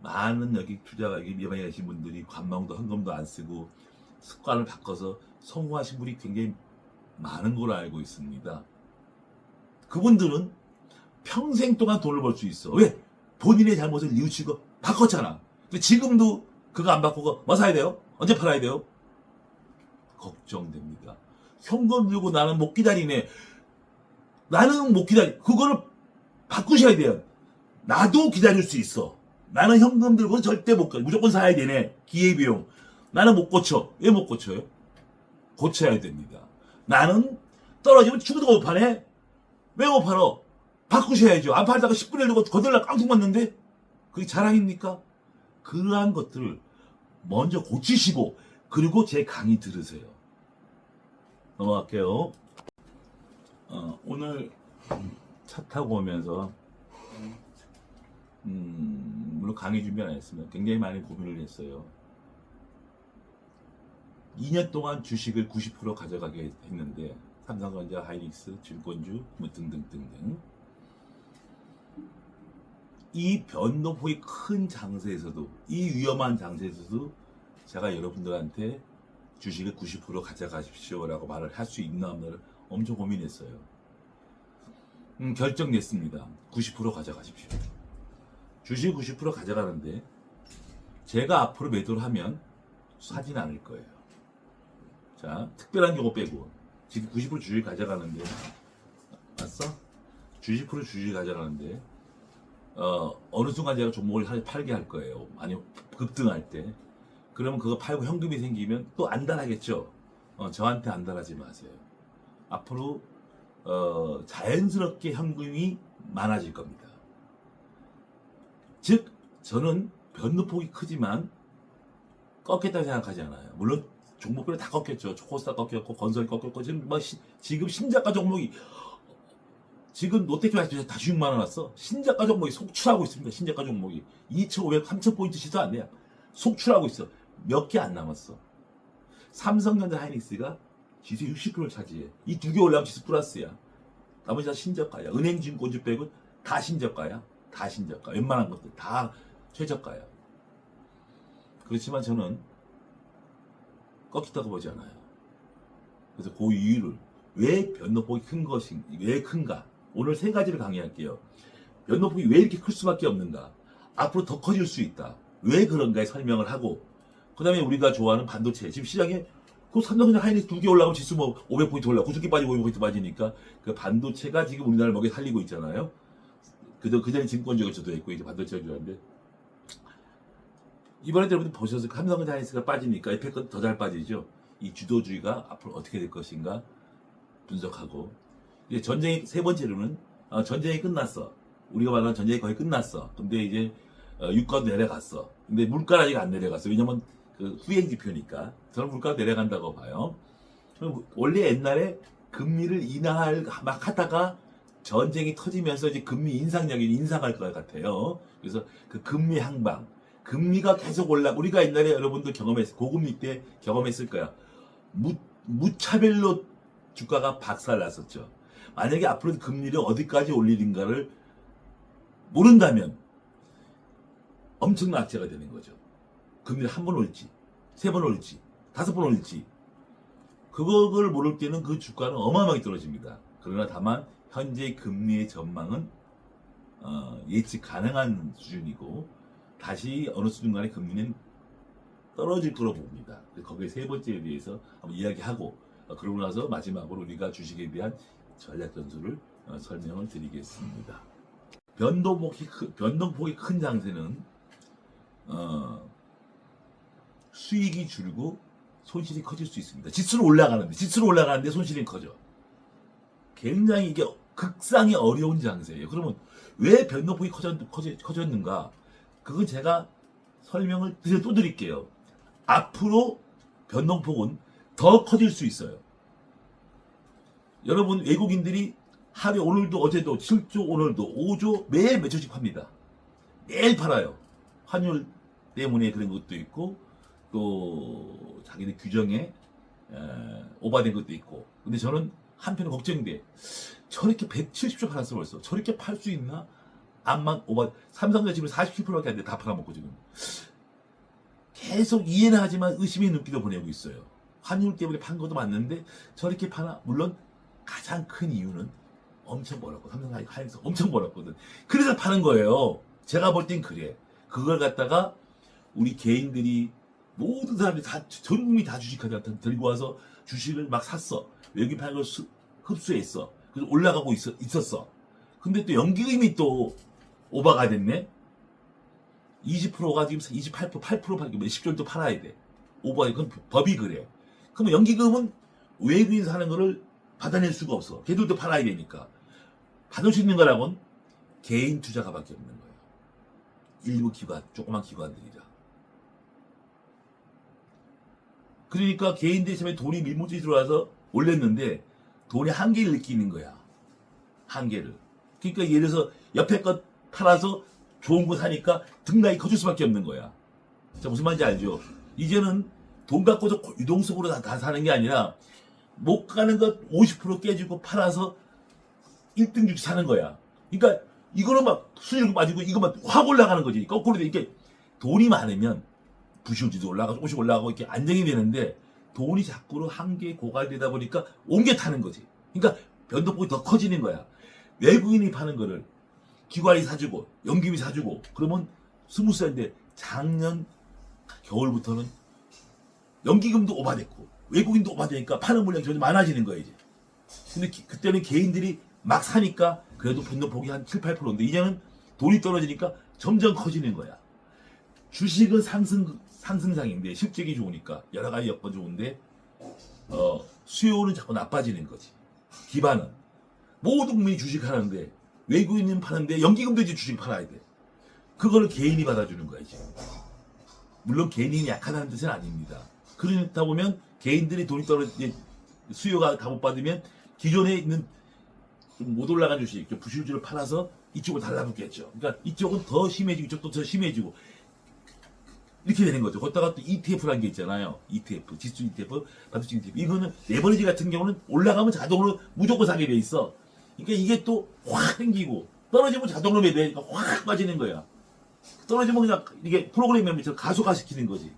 S1: 많은 여기 투자가 예방에 계신 분들이 관망도 현금도 안 쓰고 습관을 바꿔서 성공하신 분이 굉장히 많은 걸로 알고 있습니다. 그분들은 평생 동안 돈을 벌 수 있어. 왜? 본인의 잘못을 뉘우치고 바꿨잖아. 근데 지금도 그거 안 바꾸고 뭐 사야 돼요? 언제 팔아야 돼요? 걱정됩니다. 현금 들고 나는 못 기다리네. 나는 못 기다리. 그거를 바꾸셔야 돼요. 나도 기다릴 수 있어. 나는 현금 들고는 절대 못 가. 무조건 사야 되네. 기회비용. 나는 못 고쳐. 왜 못 고쳐요? 고쳐야 됩니다. 나는 떨어지면 죽어도 못 파네. 왜 못 팔어? 바꾸셔야죠. 안 팔다가 10분에 들고 거들라 깡통 맞는데 그게 자랑입니까? 그러한 것들을 먼저 고치시고 그리고 제 강의 들으세요. 넘어갈게요. 오늘 차 타고 오면서 물론 강의 준비 안 했습니다. 굉장히 많이 고민을 했어요. 2년 동안 주식을 90% 가져가게 했는데 삼성전자, 하이닉스, 증권주 뭐 등등등등 이 변동폭이 큰 장세에서도 이 위험한 장세에서도 제가 여러분들한테 주식을 90% 가져가십시오라고 말을 할 수 있나 없나를 엄청 고민했어요. 결정됐습니다. 90% 가져가십시오. 주식 90% 가져가는데 제가 앞으로 매도를 하면 사진 않을 거예요. 자, 특별한 경우 빼고 지금 90% 주식 가져가는데 맞어? 90% 주식 가져가는데 어느 순간 제가 종목을 팔게 할 거예요. 아니면 급등할 때. 그러면 그거 팔고 현금이 생기면 또 안달하겠죠. 저한테 안달하지 마세요. 앞으로 자연스럽게 현금이 많아질 겁니다. 즉 저는 변동폭이 크지만 꺾였다고 생각하지 않아요. 물론 종목별로 다 꺾였죠. 코스닥 꺾였고 건설이 꺾였고 지금 신자가 종목이 지금 롯데캐피탈 다시 6만 원 왔어. 신자가 종목이 속출하고 있습니다. 신자가 종목이 2,500, 3,000포인트 시도 안 돼요. 속출하고 있어. 몇 개 안 남았어. 삼성전자, 하이닉스가 지수 60%를 차지해. 이 두 개 올라가면 지수 플러스야. 나머지 다 신저가야. 은행증권주 빼고 다 신저가야. 다 신저가. 웬만한 것들 다 최저가야. 그렇지만 저는 꺾였다고 보지 않아요. 그래서 그 이유를 왜 변동폭이 큰 것인 왜 큰가? 오늘 세 가지를 강의할게요. 변동폭이 왜 이렇게 클 수밖에 없는가? 앞으로 더 커질 수 있다. 왜 그런가에 설명을 하고, 그 다음에 우리가 좋아하는 반도체. 지금 시장에 그 삼성전자 하이닉스 2개 올라가면 지수 뭐 500포인트 올라가고 9개 빠지고 500포인트 빠지니까 그 반도체가 지금 우리나라를 먹여 살리고 있잖아요. 그 전에 증권주가 저도 있고 이제 반도체가 좋아하는데, 이번에 여러분들 보셔서 삼성전자 하이닉스가 빠지니까 에펙은 더 잘 빠지죠. 이 주도주의가 앞으로 어떻게 될 것인가 분석하고, 이제 전쟁이 세 번째로는 전쟁이 끝났어. 우리가 말하는 전쟁이 거의 끝났어. 근데 이제 유가도 내려갔어. 근데 물가는 아직 안 내려갔어. 왜냐면 그 후행 지표니까. 저는 물가가 내려간다고 봐요. 원래 옛날에 금리를 인하할 막 하다가 전쟁이 터지면서 이제 금리 인상력이 인상할 것 같아요. 그래서 그 금리 항방, 금리가 계속 우리가 옛날에 여러분들 고금리 때 경험했을 거야. 무차별로 주가가 박살났었죠. 만약에 앞으로 금리를 어디까지 올리는가를 모른다면 엄청난 악재가 되는 거죠. 금리를 한 번 올지, 세 번 올지, 5번 올지. 그걸 모를 때는 그 주가는 어마어마하게 떨어집니다. 그러나 다만 현재 금리의 전망은 예측 가능한 수준이고, 다시 어느 수준간의 금리는 떨어질 거로 봅니다. 거기에 세 번째에 대해서 한번 이야기하고, 그러고 나서 마지막으로 우리가 주식에 대한 전략 전술을 설명을 드리겠습니다. 변동폭이 큰 장세는 수익이 줄고 손실이 커질 수 있습니다. 지수로 올라가는데 손실이 커져. 굉장히 이게 극상히 어려운 장세예요. 그러면 왜 변동폭이 커졌는가? 그건 제가 설명을 또 드릴게요. 앞으로 변동폭은 더 커질 수 있어요. 여러분, 외국인들이 하루에 오늘도 어제도 7조, 오늘도 5조 매일 몇 조씩 팝니다. 매일 팔아요. 환율 때문에 그런 것도 있고, 또 자기들 규정에 오버된 것도 있고. 근데 저는 한편은 걱정돼. 저렇게 170조 팔았어 벌써. 저렇게 팔 수 있나? 암만 오버. 삼성전자 지금 47%밖에 안 돼. 다 팔아먹고 지금. 계속 이해는 하지만 의심의 눈길을 보내고 있어요. 환율 때문에 판 것도 맞는데 저렇게 파나? 물론 가장 큰 이유는 엄청 벌었고, 삼성전자 하이닉스 엄청 벌었거든. 그래서 파는 거예요. 제가 볼 땐 그래. 그걸 갖다가 우리 개인들이 모든 사람들이 전 국민이 다 주식하자 들고 와서 주식을 막 샀어. 외국인 파는 걸 흡수했어. 그래서 올라가고 있었어. 근데 또 연기금이 또 오버가 됐네. 20%가 지금 28%, 8% 팔고 10조를 또 팔아야 돼. 오버해. 그건 법이 그래. 그러면 연기금은 외국인 사는 거를 받아낼 수가 없어. 걔들도 팔아야 되니까. 받을 수 있는 거라고는 개인 투자가밖에 없는 거예요. 일부 기관, 조그만 기관들이라. 그러니까 개인들이 처음에 돈이 밀물질이 들어와서 올렸는데 돈이 한계를 느끼는 거야. 한계를. 그러니까 예를 들어서 옆에 것 팔아서 좋은 거 사니까 등락이 커질 수밖에 없는 거야. 자, 무슨 말인지 알죠? 이제는 돈 갖고서 유동성으로 다 사는 게 아니라 못 가는 것 50% 깨지고 팔아서 1등 주식 사는 거야. 그러니까 이거는 막 수익 빠지고 이거만 확 올라가는 거지. 거꾸로 이렇게 돈이 많으면 부실지도 올라가고 조금씩 올라가고 이렇게 안정이 되는데, 돈이 자꾸로 한계에 고갈되다 보니까 옮겨 타는 거지. 그러니까 변동폭이 더 커지는 거야. 외국인이 파는 거를 기관이 사주고 연기금이 사주고 그러면 스무스한데, 작년 겨울부터는 연기금도 오바됐고 외국인도 오바되니까 파는 물량이 점점 많아지는 거야 이제. 근데 그때는 개인들이 막 사니까 그래도 변동폭이 한 7, 8%인데 이제는 돈이 떨어지니까 점점 커지는 거야. 주식은 상승장인데 실적이 좋으니까 여러 가지 여건 좋은데 수요는 자꾸 나빠지는 거지. 기반은 모든 국민이 주식하는데 외국인은 파는데 연기금도 이제 주식 팔아야 돼. 그거를 개인이 받아주는 거야 이제. 물론 개인이 약하다는 뜻은 아닙니다. 그러다 보면 개인들이 돈이 떨어지 수요가 다 못 받으면 기존에 있는 좀 못 올라간 주식, 부실주를 팔아서 이쪽을 달라붙겠죠. 그러니까 이쪽은 더 심해지고 이쪽도 더 심해지고 이렇게 되는 거죠. 거기다가 또 ETF라는 게 있잖아요. ETF, 지수 ETF, 반도체 ETF. 이거는 레버리지 같은 경우는 올라가면 자동으로 무조건 사게 돼 있어. 그러니까 이게 또 확 당기고 떨어지면 자동으로 매도하니까 확 빠지는 거야. 떨어지면 그냥 이게 프로그램 멤버처럼 가속화시키는 거지.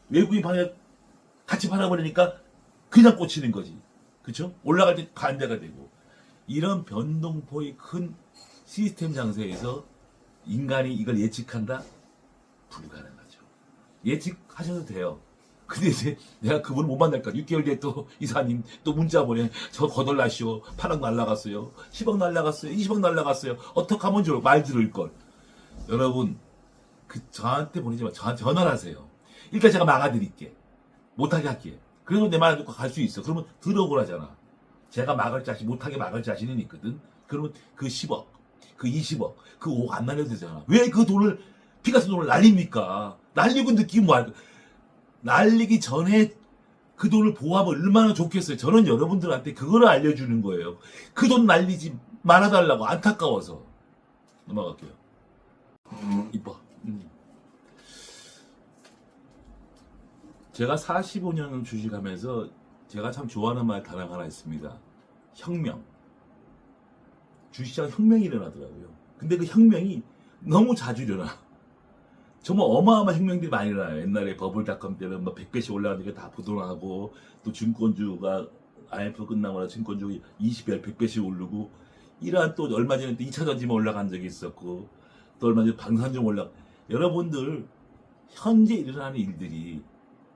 S1: 외국인 방에 같이 팔아버리니까 그냥 꽂히는 거지. 그쵸? 올라갈 때 반대가 되고. 이런 변동폭이 큰 시스템 장세에서 인간이 이걸 예측한다? 불가능하죠. 예측하셔도 돼요. 근데 이제 내가 그분을 못 만날까? 6개월 뒤에 또 이사님 또 문자 보내. 저 거덜나시오. 8억 날라갔어요. 10억 날라갔어요. 20억 날라갔어요. 어떡하면 좋을 말 들을 걸. 여러분, 저한테 보내지 마. 저한테 전화를 하세요. 일단 제가 막아드릴게. 못하게 할게. 그리고 내 말 듣고 갈 수 있어. 그러면 들어오라잖아. 제가 못하게 막을 자신은 있거든. 그러면 그 10억, 그 20억, 그 5억 안 날려도 되잖아. 왜 그 돈을, 피카소 돈을 날립니까? 날리고 느끼면 뭐할까? 날리기 전에 그 돈을 보호하면 얼마나 좋겠어요. 저는 여러분들한테 그거를 알려주는 거예요. 그 돈 날리지 말아달라고. 안타까워서. 넘어갈게요. 이뻐. 제가 45년을 주식하면서 제가 참 좋아하는 말 단어가 하나 있습니다. 혁명. 주식시장 혁명이 일어나더라고요. 근데 그 혁명이 너무 자주 일어나. 정말 어마어마한 혁명들이 많이 일어나요. 옛날에 버블닷컴 때는 뭐 100배씩 올라가니까 다 부도나고, 또 증권주가 IMF 끝나거나 증권주 20배, 100배씩 오르고, 이러한 또 얼마 전에 또 2차 전지만 올라간 적이 있었고, 또 얼마 전에 방산중 여러분들, 현재 일어나는 일들이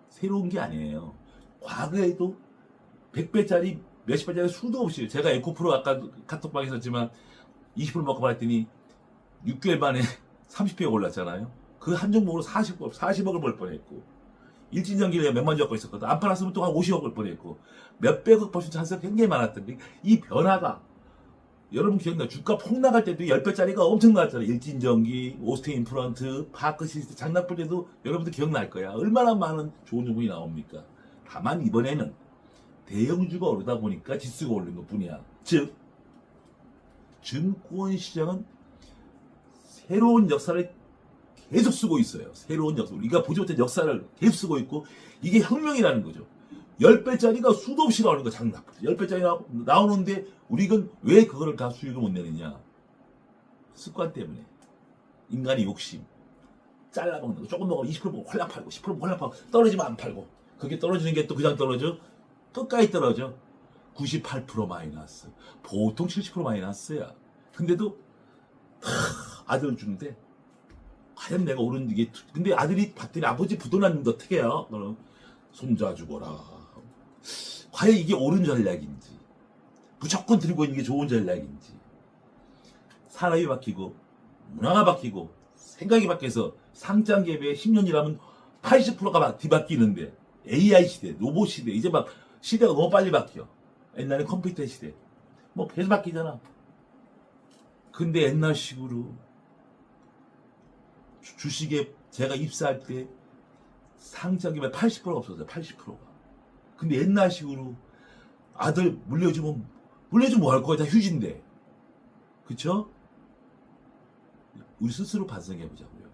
S1: 새로운 게 아니에요. 과거에도 100배짜리 몇십 배짜리 수도 없이, 제가 에코프로 아까 카톡방에 썼지만 20% 먹고 말했더니 6개월 만에 30배가 올랐잖아요. 그 한 종목으로 40억을 벌 뻔했고, 일진전기를 몇만 주 갖고 있었거든. 안 팔았으면 또 한 50억 벌 뻔했고, 몇백억 벌 수 있는 찬스가 굉장히 많았던데, 이 변화가, 여러분 기억나? 주가 폭 나갈 때도 10배짜리가 엄청 나왔잖아요. 일진전기, 오스테인프런트, 파크시스트 장난볼 때도 여러분들 기억날 거야. 얼마나 많은 좋은 종목이 나옵니까? 다만 이번에는 대형주가 오르다 보니까 지수가 오른 것 뿐이야. 즉, 증권시장은 새로운 역사를 계속 쓰고 있어요. 새로운 역사. 우리가 보지 못한 역사를 계속 쓰고 있고, 이게 혁명이라는 거죠. 10배짜리가 수도 없이 나오는 거 장난. 10배짜리 나오는데 우리가 왜 그거를 다 수익을 못 내느냐. 습관 때문에. 인간의 욕심. 잘라먹는 거. 조금 먹으면 20% 먹고 홀랑 팔고 10% 먹고 홀랑 팔고, 떨어지면 안 팔고. 그게 떨어지는 게 또 그냥 떨어져. 끝까지 떨어져. 98% 마이너스. 보통 70% 마이너스야. 근데도 아들 주는데, 과연 내가 오른 이게, 근데 아들이 봤더니 아버지 부도났는데 어떻게 해요? 너는 손자 죽어라. 과연 이게 옳은 전략인지, 무조건 들고 있는 게 좋은 전략인지. 사람이 바뀌고, 문화가 바뀌고, 생각이 바뀌어서 상장개비에 10년 일하면 80%가 뒤바뀌는데, AI 시대, 로봇 시대, 이제 막 시대가 너무 빨리 바뀌어. 옛날에 컴퓨터 시대. 뭐 계속 바뀌잖아. 근데 옛날식으로 주식에 제가 입사할 때 상장기면 80%가 없었어요. 80%가. 근데 옛날식으로 아들 물려주면 뭐 할 거야? 다 휴지인데. 그쵸? 우리 스스로 반성해 보자고요.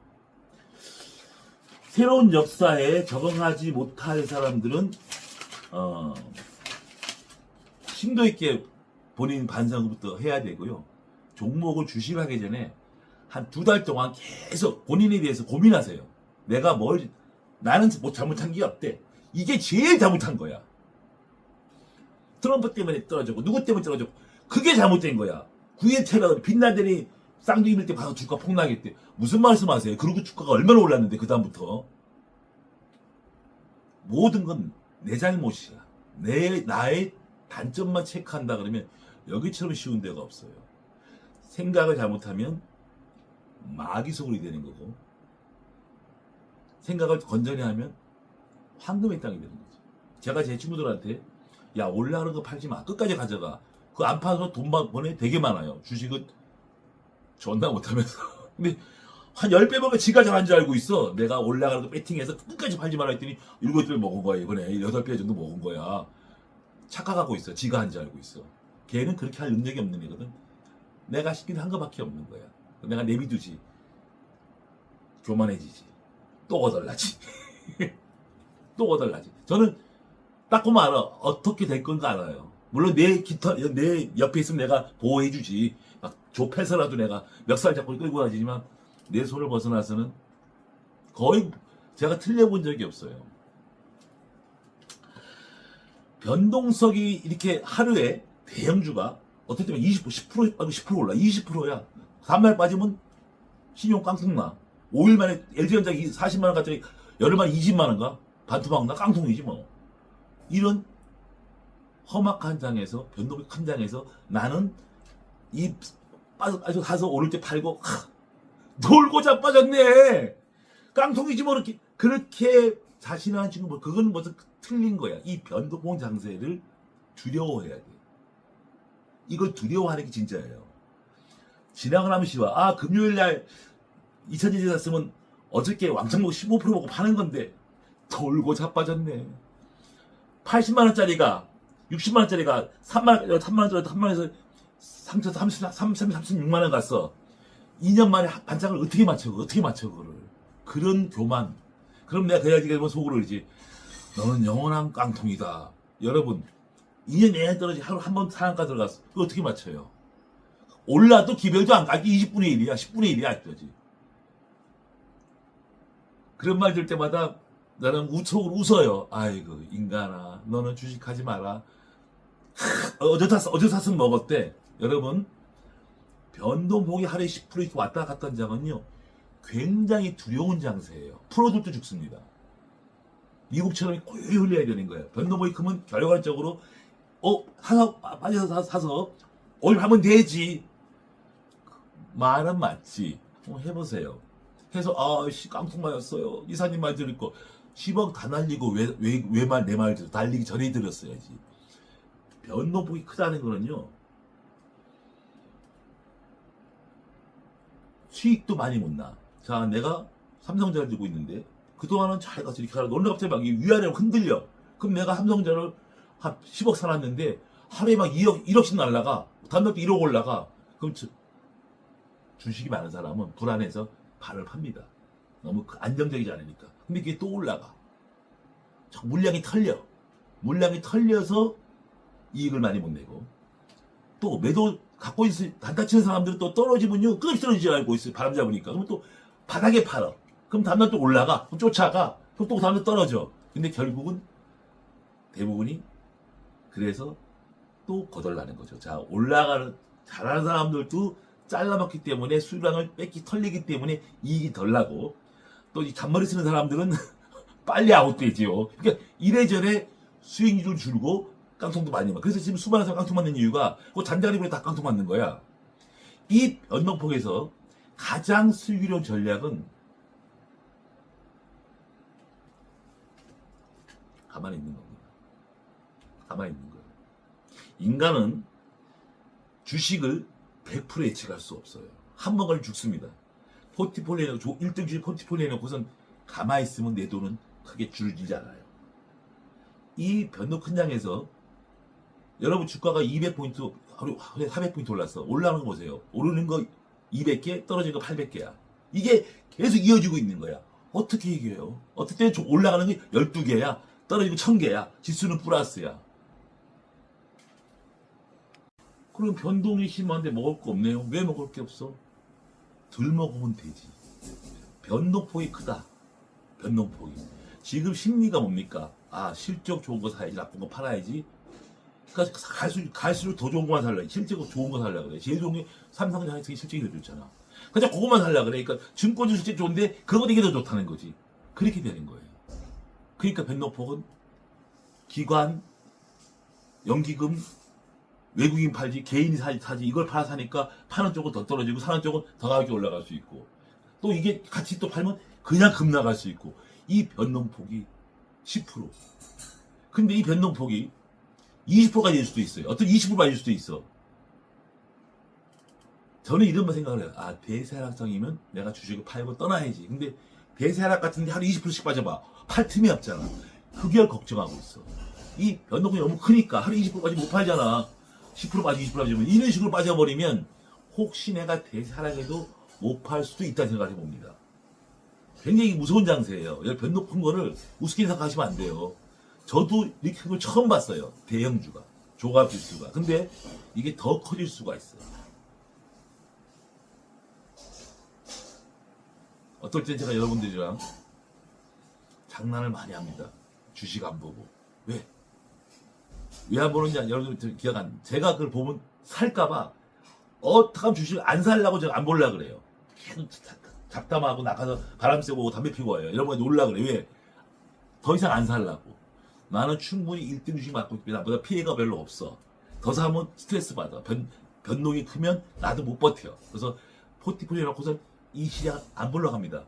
S1: 새로운 역사에 적응하지 못할 사람들은 심도 있게 본인 반성부터 해야 되고요. 종목을 주식을 하기 전에 한 2달 동안 계속 본인에 대해서 고민하세요. 나는 뭐 잘못한 게 없대. 이게 제일 잘못한 거야. 트럼프 때문에 떨어졌고, 누구 때문에 떨어졌고, 그게 잘못된 거야. 구해 테러, 빈라덴이 쌍둥이 밀 때 봐서 주가 폭락했대. 무슨 말씀 하세요? 그리고 주가가 얼마나 올랐는데, 그다음부터. 모든 건 내 잘못이야. 나의 단점만 체크한다 그러면 여기처럼 쉬운 데가 없어요. 생각을 잘못하면 마귀소굴이 되는 거고, 생각을 건전히 하면 황금의 땅이 되는 거죠. 제가 제 친구들한테, 야, 올라가는 거 팔지 마. 끝까지 가져가. 그거 안 팔아서 돈 버는 되게 많아요. 주식은 존나 못하면서. 근데 한 10배 먹어 지가 잘한 줄 알고 있어. 내가 올라가는 거 배팅해서 끝까지 팔지 마라 했더니 7배 먹은 거야. 이번에 8배 정도 먹은 거야. 착각하고 있어. 지가 한 줄 알고 있어. 걔는 그렇게 할 능력이 없는 애거든. 내가 시킨 한 거밖에 없는 거야. 내가 내비두지. 교만해지지. 또 거덜나지. 또 거덜나지. 저는 딱 보면 알아. 어떻게 될 건가 알아요. 물론 내 옆에 있으면 내가 보호해주지. 막 좁혀서라도 내가 멱살 잡고 끌고 다니지만, 내 손을 벗어나서는 거의 제가 틀려본 적이 없어요. 변동성이 이렇게 하루에 대형주가 어떨 때면 10% 빠지고 10% 올라. 20%야. 다음날 빠지면 신용 깡통나. 5일 만에 LG전자 40만 원 갔더니 열흘 만에 20만 원가? 반토막 나 깡통이지 뭐. 이런 험악한 장에서, 변동이 큰 장에서 나는 이 빠져 사서 오를 때 팔고 놀고 자빠졌네. 깡통이지 뭐. 그렇게 자신한 지금 뭐 그건 무슨 틀린 거야. 이 변동 장세를 두려워해야 돼. 이걸 두려워하는 게 진짜예요. 지나가는 시와 금요일날 2000년 샀으면 어저께 왕창 먹고 15% 먹고 파는 건데 돌고 자빠졌네. 80만원짜리가 60만원짜리가 3만원에서 36만원 갔어. 2년 만에 반짝을 어떻게 맞춰 그거를. 그런 교만. 그럼 내가 그래야지 속으로 그러지. 너는 영원한 깡통이다. 여러분 2년 내내 떨어지 하루 한 번 상한가 들어갔어. 그거 어떻게 맞춰요? 올라도 기별도 안 가기 20분의 1이야. 10분의 1이야. 아직까지. 그런 말 들 때마다 나는 속으로 웃어요. 아이고 인간아 너는 주식하지 마라. 어제 샀으면 먹었대. 여러분 변동폭이 하루에 10% 이렇게 왔다 갔다 한 장은요 굉장히 두려운 장세예요. 프로들도 죽습니다. 미국처럼 꼬여이 흘려야 되는 거예요. 변동폭이 크면 결과적으로 사서 올하면 되지. 말은 맞지. 한번 해보세요. 해서 깡통 맞았어요. 이사님 말 들을 거 10억 다 날리고 왜 내 말 들어 달리기 전에 들었어야지. 변동폭이 크다는 거는요 수익도 많이 못 나. 자 내가 삼성전자를 들고 있는데 그동안은 잘 가서 이렇게 하다가 어느 날 갑자기 막 위아래로 흔들려. 그럼 내가 삼성전자를 한 10억 사놨는데 하루에 막 1억씩 날라가. 다음날 또 1억 올라가. 그럼 주식이 많은 사람은 불안해서 발을 팝니다. 너무 안정적이지 않으니까. 근데 이게 또 올라가. 물량이 털려서 이익을 많이 못 내고 또 매도 갖고 있을 단타 치는 사람들은 또 떨어지면요 끝없이 떨어지지 알고 있어요. 바람 잡으니까. 그럼 또 바닥에 팔아. 그럼 다음날 또 올라가. 그럼 쫓아가. 그럼 또 다음날 떨어져. 근데 결국은 대부분이 그래서 또 거덜나는 거죠. 자 올라가는 잘하는 사람들도 잘라먹기 때문에 수량을 털리기 때문에 이익이 덜 나고 또 이 잔머리 쓰는 사람들은 빨리 아웃되지요. 그러니까 이래저래 수익률 줄고 깡통도 많이 맞고. 그래서 지금 수많은 사람 깡통 맞는 이유가 그 잔자리보에 다 깡통 맞는 거야. 이 변동폭에서 가장 슬기로운 전략은 가만히 있는 겁니다. 가만히 있는 거예요. 인간은 주식을 100% 예측할 수 없어요. 한 번 걸리면 죽습니다. 포트폴리오 1등 주식 포트폴리오에 놓고선 가만히 있으면 내 돈은 크게 줄이지 않아요. 이 변동 큰 장에서 여러분 주가가 200포인트 하루에 400포인트 올랐어. 올라오는 거 보세요. 오르는 거 200개 떨어지는 거 800개야. 이게 계속 이어지고 있는 거야. 어떻게 이겨요? 어떨 때 올라가는 게 12개야. 떨어지고 1000개야. 지수는 플러스야. 그럼 변동이 심한데 먹을 거 없네요. 왜 먹을 게 없어? 덜 먹으면 되지. 변동폭이 크다. 변동폭이. 지금 심리가 뭡니까? 실적 좋은 거 사야지, 나쁜 거 팔아야지. 그러니까 갈수록 더 좋은 거만 살려. 실적으로 좋은 거 살려 그래. 제일 좋은 게 삼성전자 실적이 더 좋잖아. 그냥 그거만 살려 그래. 그러니까 증권주 실적 좋은데 그거보다 이게 더 좋다는 거지. 그렇게 되는 거예요. 그러니까 변동폭은 기관, 연기금, 외국인 팔지, 개인이 사지, 이걸 팔아 사니까 파는 쪽은 더 떨어지고 사는 쪽은 더 가격이 올라갈 수 있고 또 이게 같이 또 팔면 그냥 급 나갈 수 있고 이 변동폭이 10%. 근데 이 변동폭이 20%까지 될 수도 있어요. 어떤 20%까지 될 수도 있어. 저는 이런 생각을 해요. 대세하락장이면 내가 주식을 팔고 떠나야지. 근데 대세하락 같은데 하루 20%씩 빠져봐. 팔 틈이 없잖아. 그걸 걱정하고 있어. 이 변동폭이 너무 크니까 하루 20%까지 못 팔잖아. 10% 빠지고 20% 빠지면 이런 식으로 빠져버리면 혹시 내가 대세하락에도 못 팔 수도 있다는 생각을 해봅니다. 굉장히 무서운 장세예요. 변동 큰 거를 우습게 생각하시면 안 돼요. 저도 이렇게 큰 걸 처음 봤어요. 대형주가. 조갑지수가. 근데 이게 더 커질 수가 있어요. 어떨 땐 제가 여러분들이랑 장난을 많이 합니다. 주식 안 보고. 왜? 왜 안 보는지 여러분들 기억 안, 제가 그걸 보면 살까봐 어떻게 하면 주식을 안 살려고 제가 안 보려고 그래요. 계속 잡담하고 나가서 바람 쐬고 담배 피고 와요. 여러분이 놀라 그래. 왜? 더 이상 안 살라고. 나는 충분히 1등 주식 맡고 있기 때문에 나보다 피해가 별로 없어. 더 사면 스트레스 받아. 변동이 크면 나도 못 버텨. 그래서 포트폴리오 놓고서 이 시장 안 보려고 합니다.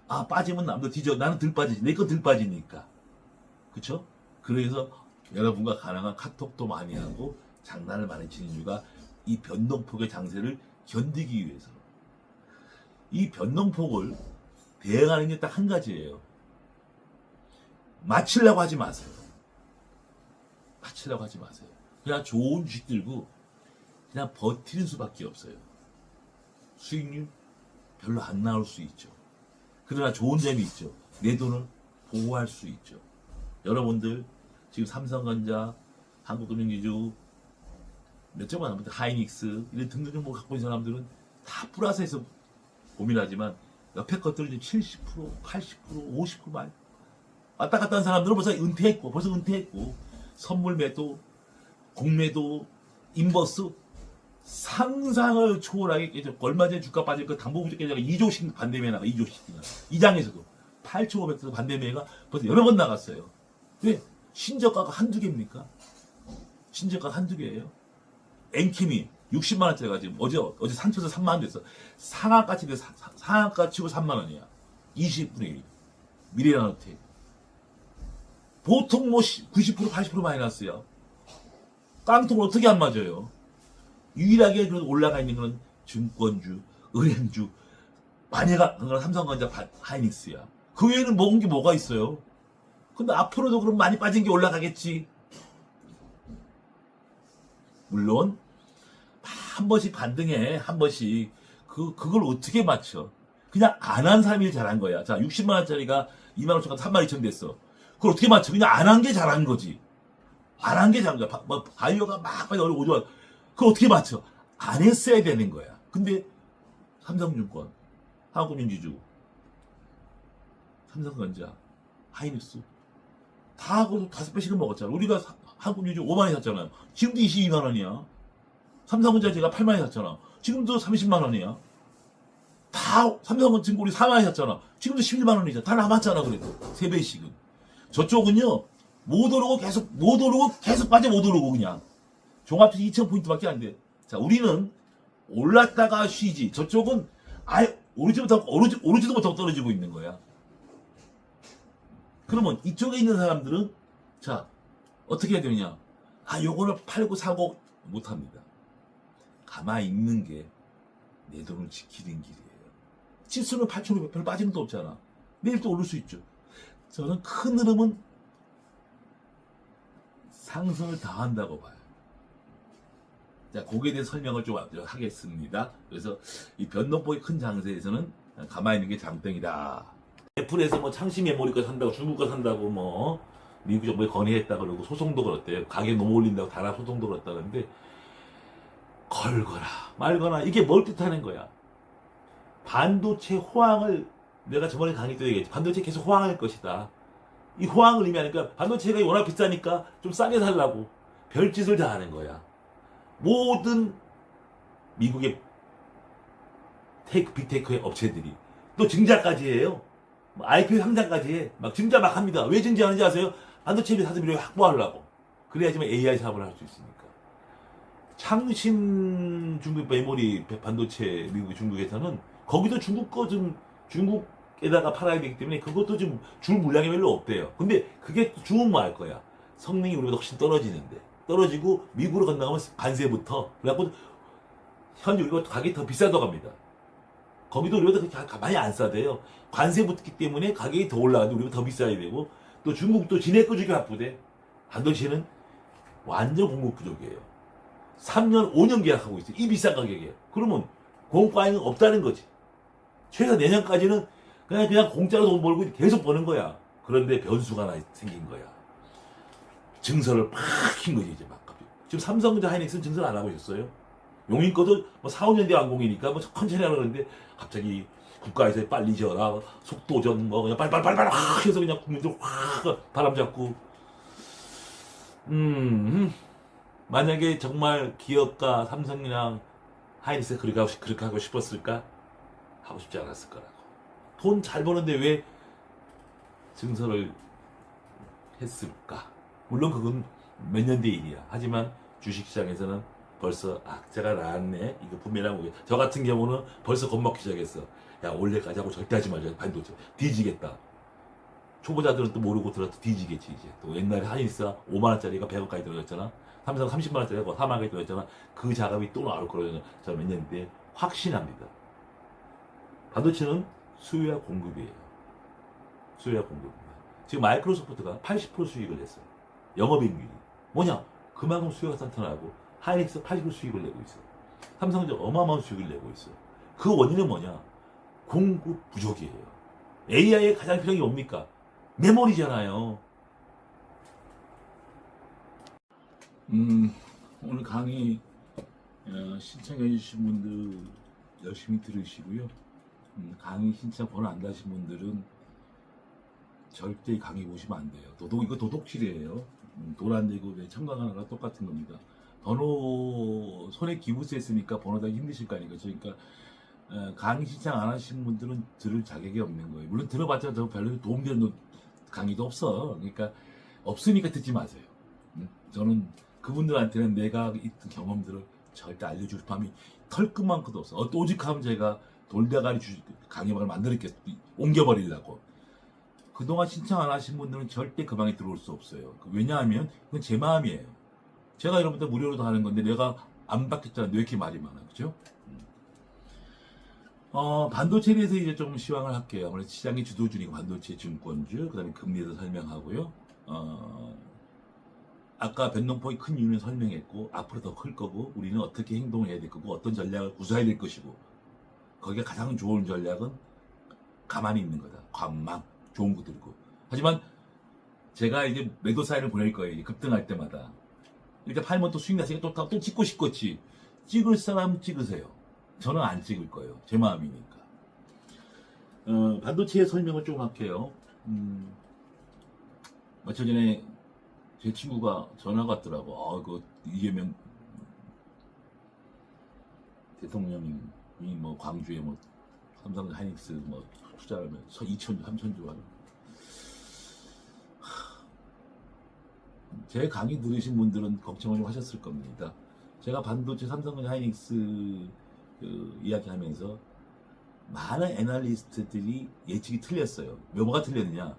S1: 아, 빠지면 남도 뒤져. 나는 덜 빠지지. 내 건 덜 빠지니까. 그쵸? 그래서 여러분과 가능한 카톡도 많이 하고 장난을 많이 치는 이유가 이 변동폭의 장세를 견디기 위해서. 이 변동폭을 대응하는 게 딱 한 가지예요. 맞추려고 하지 마세요. 맞추려고 하지 마세요. 그냥 좋은 주식 들고 그냥 버티는 수밖에 없어요. 수익률 별로 안 나올 수 있죠. 그러나 좋은 점이 있죠. 내 돈을 보호할 수 있죠. 여러분들 지금 삼성전자, 한국금융지주 몇 점만 남았다. 하이닉스 이런 등등 정보 갖고 있는 사람들은 다 플러스에서 고민하지만 옆에 것들은 70%, 80%, 50% 많이 왔다 갔다 한 사람들은 벌써 은퇴했고 선물 매도, 공매도, 인버스 상상을 초월하게 깨졌고 얼마 전에 주가 빠질 거 담보부적 계좌가 2조씩 반대매 나가 2조씩이나 이 장에서도 8,500원 반대매가 벌써 여러 번 나갔어요. 왜? 신저가가 한두 개입니까? 신저가가 한두 개예요. 엔킴이 60만 원짜리가 지금 어제 상처에서 3만 원 됐어. 상한가치 치고 3만 원이야. 20분의 1. 미래나노텍. 보통 뭐 90% 80% 마이너스야. 깡통을 어떻게 안 맞아요? 유일하게 올라가 있는 건 증권주, 은행주, 만약에 그건 삼성전자, 하이닉스야. 그 외에는 먹은 게 뭐가 있어요? 근데 앞으로도 그럼 많이 빠진 게 올라가겠지. 물론 한 번씩 반등해. 한 번씩. 그걸 어떻게 맞춰? 그냥 안 한 사람이 잘한 거야. 자, 60만 원짜리가 2만 5천 원, 3만 2천 됐어. 그걸 어떻게 맞춰? 그냥 안 한 게 잘한 거지. 안 한 게 잘한 거야. 바이오가 막 빨리 오죠. 그걸 어떻게 맞춰? 안 했어야 되는 거야. 근데 삼성증권, 한국민주주, 삼성전자, 하이닉스 다 하고 5배씩은 먹었잖아. 우리가 한국민주주 5만 원에 샀잖아요. 지금도 22만 원이야. 삼성전자 제가 8만 원에 샀잖아. 지금도 30만 원이야. 다 삼성증권 우리 4만 원에 샀잖아. 지금도 11만 원이잖아. 다 남았잖아. 그래도 3배씩은. 저쪽은요 못 오르고 계속 빠져 못 오르고 그냥 종합해서 2,000포인트밖에 안 돼. 자, 우리는 올랐다가 쉬지. 저쪽은 아예 오르지도 못하고 떨어지고 있는 거야. 그러면 이쪽에 있는 사람들은 자 어떻게 해야 되느냐? 아, 요거를 팔고 사고 못합니다. 가만히 있는 게 내 돈을 지키는 길이에요. 지수는 8,500 별 빠지는 것도 없잖아. 내일 또 오를 수 있죠. 저는 큰 흐름은 상승을 다 한다고 봐요. 자, 거기에 대해 설명을 좀 하겠습니다. 그래서 이 변동폭이 큰 장세에서는 가만히 있는 게 장땡이다. 애플에서 뭐 창시 메모리 거 산다고, 중국 거 산다고 뭐 미국 정부에 건의했다 그러고 소송도 걸었대요. 가격 너무 올린다고 다라 소송도 걸었다는데 걸거나 말거나 이게 뭘 뜻하는 거야? 반도체 호황을 내가 저번에 강의 때 얘기했지. 반도체 계속 호황할 것이다. 이 호황을 의미하니까 반도체가 워낙 비싸니까 좀 싸게 살라고 별짓을 다 하는 거야. 모든 미국의 빅테크의 업체들이 또 증자까지 해요. IPO 상장까지 해. 막 증자 막 합니다. 왜 증자하는지 아세요? 반도체비 사들이 확보하려고. 그래야지만 AI 사업을 할 수 있으니까. 창신 중국 메모리 반도체 미국 중국에서는 거기도 중국 거 좀 중국에다가 팔아야 되기 때문에 그것도 좀 줄 물량이 별로 없대요. 근데 그게 주면 뭐 할 거야? 성능이 우리보다 훨씬 떨어지는데. 떨어지고 미국으로 건너가면 관세부터. 그래갖고 현재 우리가 가격이 더 비싸다고 합니다. 거기도 우리보다 그렇게 많이 안 싸대요. 관세 붙기 때문에 가격이 더 올라가는데 우리보다 더 비싸야 되고 또 중국도 지네 거 주기 바쁘대. 반도체는 완전 공급 부족이에요. 3년, 5년 계약하고 있어요. 이 비싼 가격이에요. 그러면 공과잉은 없다는 거지. 최소 내년까지는 그냥 공짜로 돈 벌고 계속 버는 거야. 그런데 변수가 하나 생긴 거야. 증설을 팍 킨 거지, 이제 막. 지금 삼성전자 하이닉스는 증설 안 하고 있었어요. 용인 거도 뭐 4, 5년 뒤 완공이니까 뭐 천천히 하려고 그러는데 갑자기 국가에서 빨리 지어라, 속도전 뭐 그냥 빨빨빨빨 확 해서 그냥 국민들 확 바람 잡고. 만약에 정말 기업가 삼성이랑 하이닉스 그렇게 하고 싶었을까? 하고 싶지 않았을 거라고. 돈 잘 버는데 왜 증설을 했을까? 물론 그건 몇 년 대 일이야. 하지만 주식시장에서는 벌써 악재가 나왔네. 이거 분명하고. 저 같은 경우는 벌써 겁먹기 시작했어. 야, 올해까지 하고 절대 하지 말자. 반도체 뒤지겠다. 초보자들은 또 모르고 들어도 뒤지겠지 이제. 또 옛날에 하이닉스가 5만 원짜리가 100원까지 들어갔잖아. 삼성 30만 원짜리가 4만 원까지 들어갔잖아. 그 자금이 또 나올 거라는 저는 몇 년 뒤에 확신합니다. 반도체는 수요와 공급이에요. 수요와 공급입니다. 지금 마이크로소프트가 80% 수익을 냈어요. 영업이익률이. 뭐냐? 그만큼 수요가 탄탄하고 하이닉스 80% 수익을 내고 있어요. 삼성은 어마어마한 수익을 내고 있어요. 그 원인은 뭐냐? 공급 부족이에요. AI의 가장 필요한 게 뭡니까? 메모리잖아요. 오늘 강의 신청해 주신 분들 열심히 들으시고요. 강의 신청 번호 안 다신 분들은 절대 강의 보시면 안 돼요. 이거 도둑질이에요. 돈 안 내고 왜 참가하는 거랑 똑같은 겁니다. 번호 손에 기부세 했으니까 번호 다기 힘드실 거 아니에요. 그러니까 강의 신청 안 하신 분들은 들을 자격이 없는 거예요. 물론 들어봤자 저 별로 도움되는 강의도 없어. 그러니까 없으니까 듣지 마세요. 저는 그분들한테는 내가 있던 경험들을 절대 알려줄 밤이 털끝만큼도 없어. 오직하면 제가 돌대가리 강의방을 만들었겠어. 옮겨버리려고. 그동안 신청 안 하신 분들은 절대 그 방에 들어올 수 없어요. 왜냐하면 그건 제 마음이에요. 제가 여러분들 무료로도 하는 건데 내가 안 받겠다는데 왜 이렇게 말이 많아. 그죠? 반도체에 대해서 이제 좀 시황을 할게요. 아무래도 시장의 주도주니까 반도체 증권주, 그 다음에 금리에 대해서 설명하고요. 아까 변동폭이 큰 이유는 설명했고, 앞으로 더 클 거고, 우리는 어떻게 행동을 해야 될 거고, 어떤 전략을 구사해야 될 것이고, 거기에 가장 좋은 전략은 가만히 있는 거다. 관망, 좋은 거 들고. 하지만 제가 이제 매도 사인을 보낼 거예요. 급등할 때마다. 일단 팔면 또 수익 나시니까 또 찍고 싶겠지. 찍을 사람 찍으세요. 저는 안 찍을 거예요. 제 마음이니까. 반도체의 설명을 좀 할게요. 며칠 전에 제 친구가 전화가 왔더라고. 그 이재명 대통령이 뭐 광주에 뭐 삼성 하이닉스 뭐 투자하면 2천조, 3천조 하는. 제 강의 들으신 분들은 걱정을 좀 하셨을 겁니다. 제가 반도체 삼성 하이닉스 이야기하면서 많은 애널리스트들이 예측이 틀렸어요. 뭐가 틀렸느냐?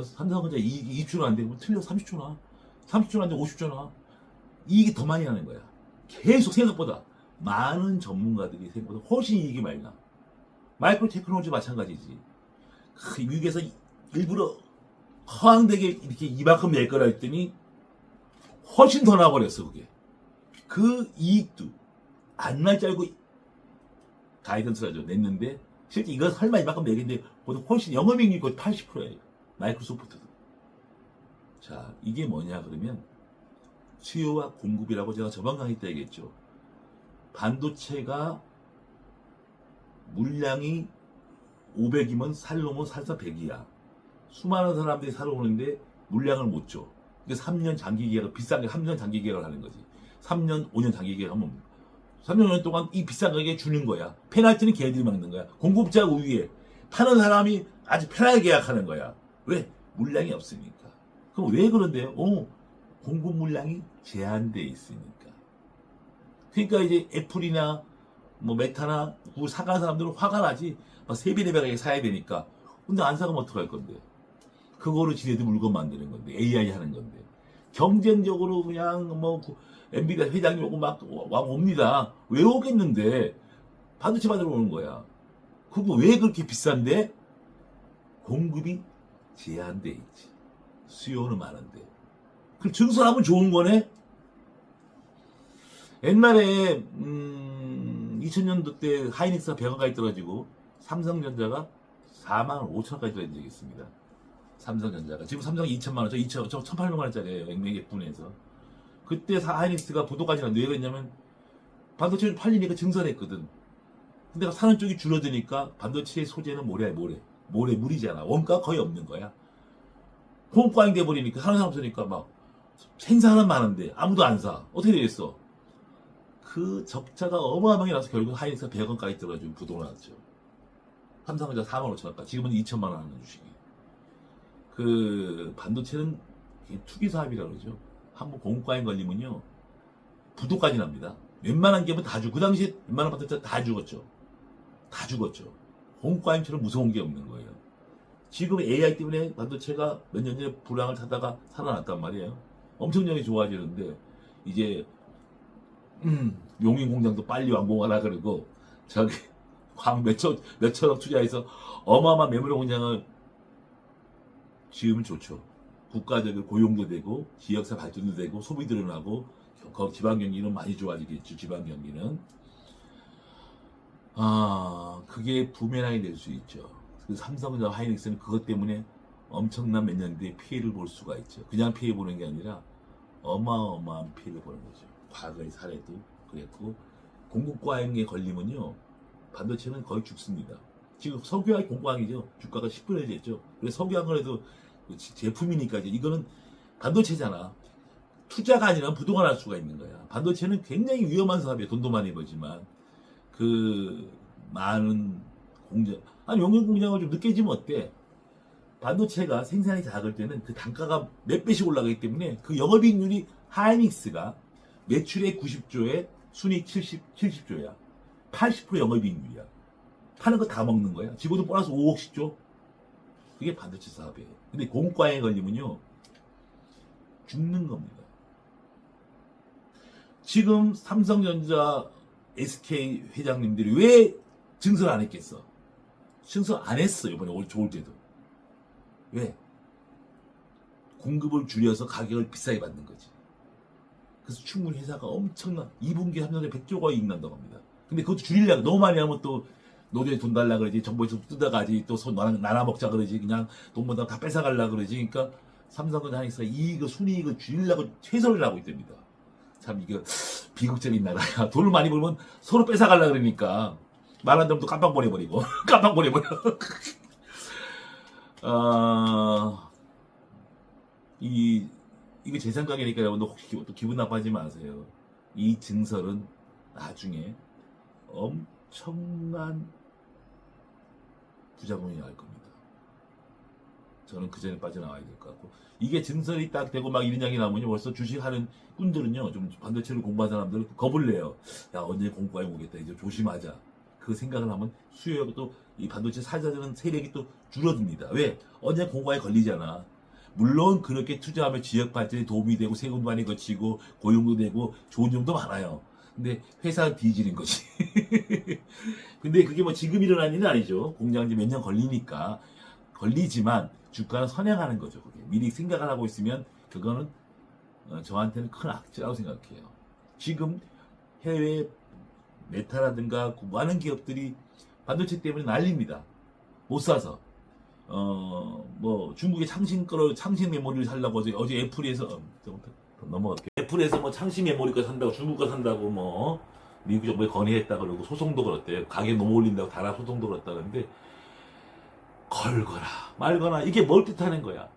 S1: 삼성전자 이익이 20조 안 되고 틀려 30조 나. 30조 안 되고 50조 나. 이익이 더 많이 나는 거야. 계속 생각보다 많은 전문가들이 생각보다 훨씬 이익이 많이 나. 마이크로 테크놀로지 마찬가지지. 미국에서 일부러 허황되게 이렇게 이만큼 낼 거라 했더니 훨씬 더 나버렸어 그게. 그 이익도 안 날 줄 알고 가이던스를 냈는데 실제 이거 설마 이만큼 내겠는데 보다 훨씬 영업이익률이 거의 80%예요. 마이크로소프트도. 자, 이게 뭐냐 그러면 수요와 공급이라고 제가 저번 강의 때 얘기했죠. 반도체가 물량이 500이면 살려면 살사 100이야. 수많은 사람들이 사러 오는데 물량을 못 줘. 이게 3년 장기 계약을 비싼 게 3년 장기 계약을 하는 거지. 3년, 5년 장기 계약하면 3년, 5년 동안 이 비싼 가격에 주는 거야. 페널티는 걔들이 막는 거야. 공급자 우위에 파는 사람이 아주 편하게 계약하는 거야. 왜? 물량이 없으니까. 그럼 왜 그런데요? 공급 물량이 제한돼 있으니까. 그러니까 이제 애플이나 뭐 메타나 사가는 사람들은 화가 나지. 막 3배, 4배 가격에 사야 되니까. 근데 안 사가면 어떡할 건데? 그거를 지네들 물건 만드는 건데, AI 하는 건데. 경쟁적으로 그냥 뭐 엔비디아 회장님 오고 막 옵니다. 왜 오겠는데? 반도체 받으러 오는 거야. 그거 왜 그렇게 비싼데? 공급이 제한돼 있지. 수요는 많은데. 그럼 증설하면 좋은 거네? 옛날에 2000년도 때 하이닉스가 100원까지 떨어지고 삼성전자가 4만 5천원까지 떨어진 적이 있습니다. 삼성전자가. 지금 삼성이 2천만 원, 저 1,800만 원짜리예요. 액면액분에서. 그때 하이닉스가 부도까지 났는데 왜 그랬냐면 반도체를 팔리니까 증설했거든. 근데 사는 쪽이 줄어드니까 반도체의 소재는 모래물이잖아. 원가가 거의 없는 거야. 공과잉 돼버리니까 사는 사람 없으니까 막 생산은 많은데 아무도 안 사. 어떻게 되겠어? 그 적자가 어마어마하게 나서 결국 하이닉스가 100원까지 떨어지고 부도가 났죠. 삼성전자 4만 5천 원까지. 지금은 2천만 원 하는 주식이. 그 반도체는 투기 사업이라고 그러죠. 한번 공과잉 걸리면요 부도까지 납니다. 웬만한 기업은 다 죽고 그 당시에 웬만한 반도체 다 죽었죠. 다 죽었죠. 공과잉처럼 무서운 게 없는 거예요. 지금 AI 때문에 반도체가 몇 년 전에 불황을 타다가 살아났단 말이에요. 엄청나게 좋아지는데 이제 용인 공장도 빨리 완공하라 그러고 저기 몇천억 투자해서 어마어마한 메모리 공장을 지으면 좋죠. 국가적인 고용도 되고 지역사 발전도 되고 소비도 늘어나고 지방 경기는 많이 좋아지겠죠. 지방 경기는 그게 부메랑이 될 수 있죠. 그 삼성전자 하이닉스는 그것 때문에 엄청난 몇 년 뒤에 피해를 볼 수가 있죠. 그냥 피해 보는 게 아니라 어마어마한 피해를 보는 거죠. 과거의 사례도 그랬고 공급 과잉에 걸리면요 반도체는 거의 죽습니다. 지금 석유화학 공과잉이죠. 주가가 10분의 1 됐죠. 그래서 석유화학은 해도 제품이니까 이거는 반도체잖아. 투자가 아니라 부도가 날 수가 있는 거야. 반도체는 굉장히 위험한 사업이에요. 돈도 많이 벌지만 그 많은 공장 용인 공장을 좀 늦게 지면 어때? 반도체가 생산이 작을 때는 그 단가가 몇 배씩 올라가기 때문에 그 영업이익률이 하이닉스가 매출의 90조에 순이익 70조야. 80% 영업이익률이야. 파는 거 다 먹는 거야. 직원도 보너스 5억씩 줘. 그게 반도체 사업이에요. 근데 공과에 걸리면요 죽는 겁니다. 지금 삼성전자 SK 회장님들이 왜 증설 안 했겠어? 증설 안 했어. 이번에 올 좋을 때도. 왜? 공급을 줄여서 가격을 비싸게 받는 거지. 그래서 충분히 회사가 엄청난 2분기 3년에 100조가 이익 난다고 합니다. 근데 그것도 줄이려고 너무 많이 하면 또 노조에 돈 달라 그러지, 정부에서 뜯어가지, 또 나눠 먹자 그러지, 그냥 돈보다 다 뺏어갈라 그러지. 그러니까 삼성전자 하이닉스가 이익을 순이익을 줄이려고 최선을 하고 있답니다. 참 이게 비극적인 나라야. 돈을 많이 벌면 서로 뺏어갈라 그러니까 말한 대로 또 깜빡 보내버리고 깜빡 보내버려. 이거 제 생각이니까 여러분들 혹시 또 기분 나빠하지 마세요. 이 증설은 나중에 엄청난 부작용이 날 겁니다. 저는 그 전에 빠져나와야 될 것 같고, 이게 증설이 딱 되고 막 이런 이야기 나오면 벌써 주식하는 꾼들은요, 좀 반도체를 공부한 사람들은 겁을 내요. 야, 언제 공과에 오겠다. 이제 조심하자. 그 생각을 하면 수요가 또 이 반도체 사자들은 세력이 또 줄어듭니다. 왜? 언제 공과에 걸리잖아. 물론 그렇게 투자하면 지역 발전에 도움이 되고 세금도 많이 거치고 고용도 되고 좋은 점도 많아요. 근데 회사는 뒤지는 거지. 근데 그게 뭐 지금 일어난 일은 아니죠. 공장 이제 몇 년 걸리니까. 걸리지만 주가는 선행하는 거죠. 그게. 미리 생각을 하고 있으면 그거는 저한테는 큰 악재라고 생각해요. 지금 해외 메타라든가 많은 기업들이 반도체 때문에 난립니다. 못 사서. 뭐 중국의 창신 메모리를 살려고 어제 애플에서 넘어갈게. 애플에서 뭐 창신 메모리 거 산다고 중국 거 산다고 뭐 미국 정부에 건의했다 그러고 소송도 걸었대요. 가격 너무 올린다고 달아 소송도 걸었다는데 걸거나 말거나 이게 뭘 뜻하는 거야?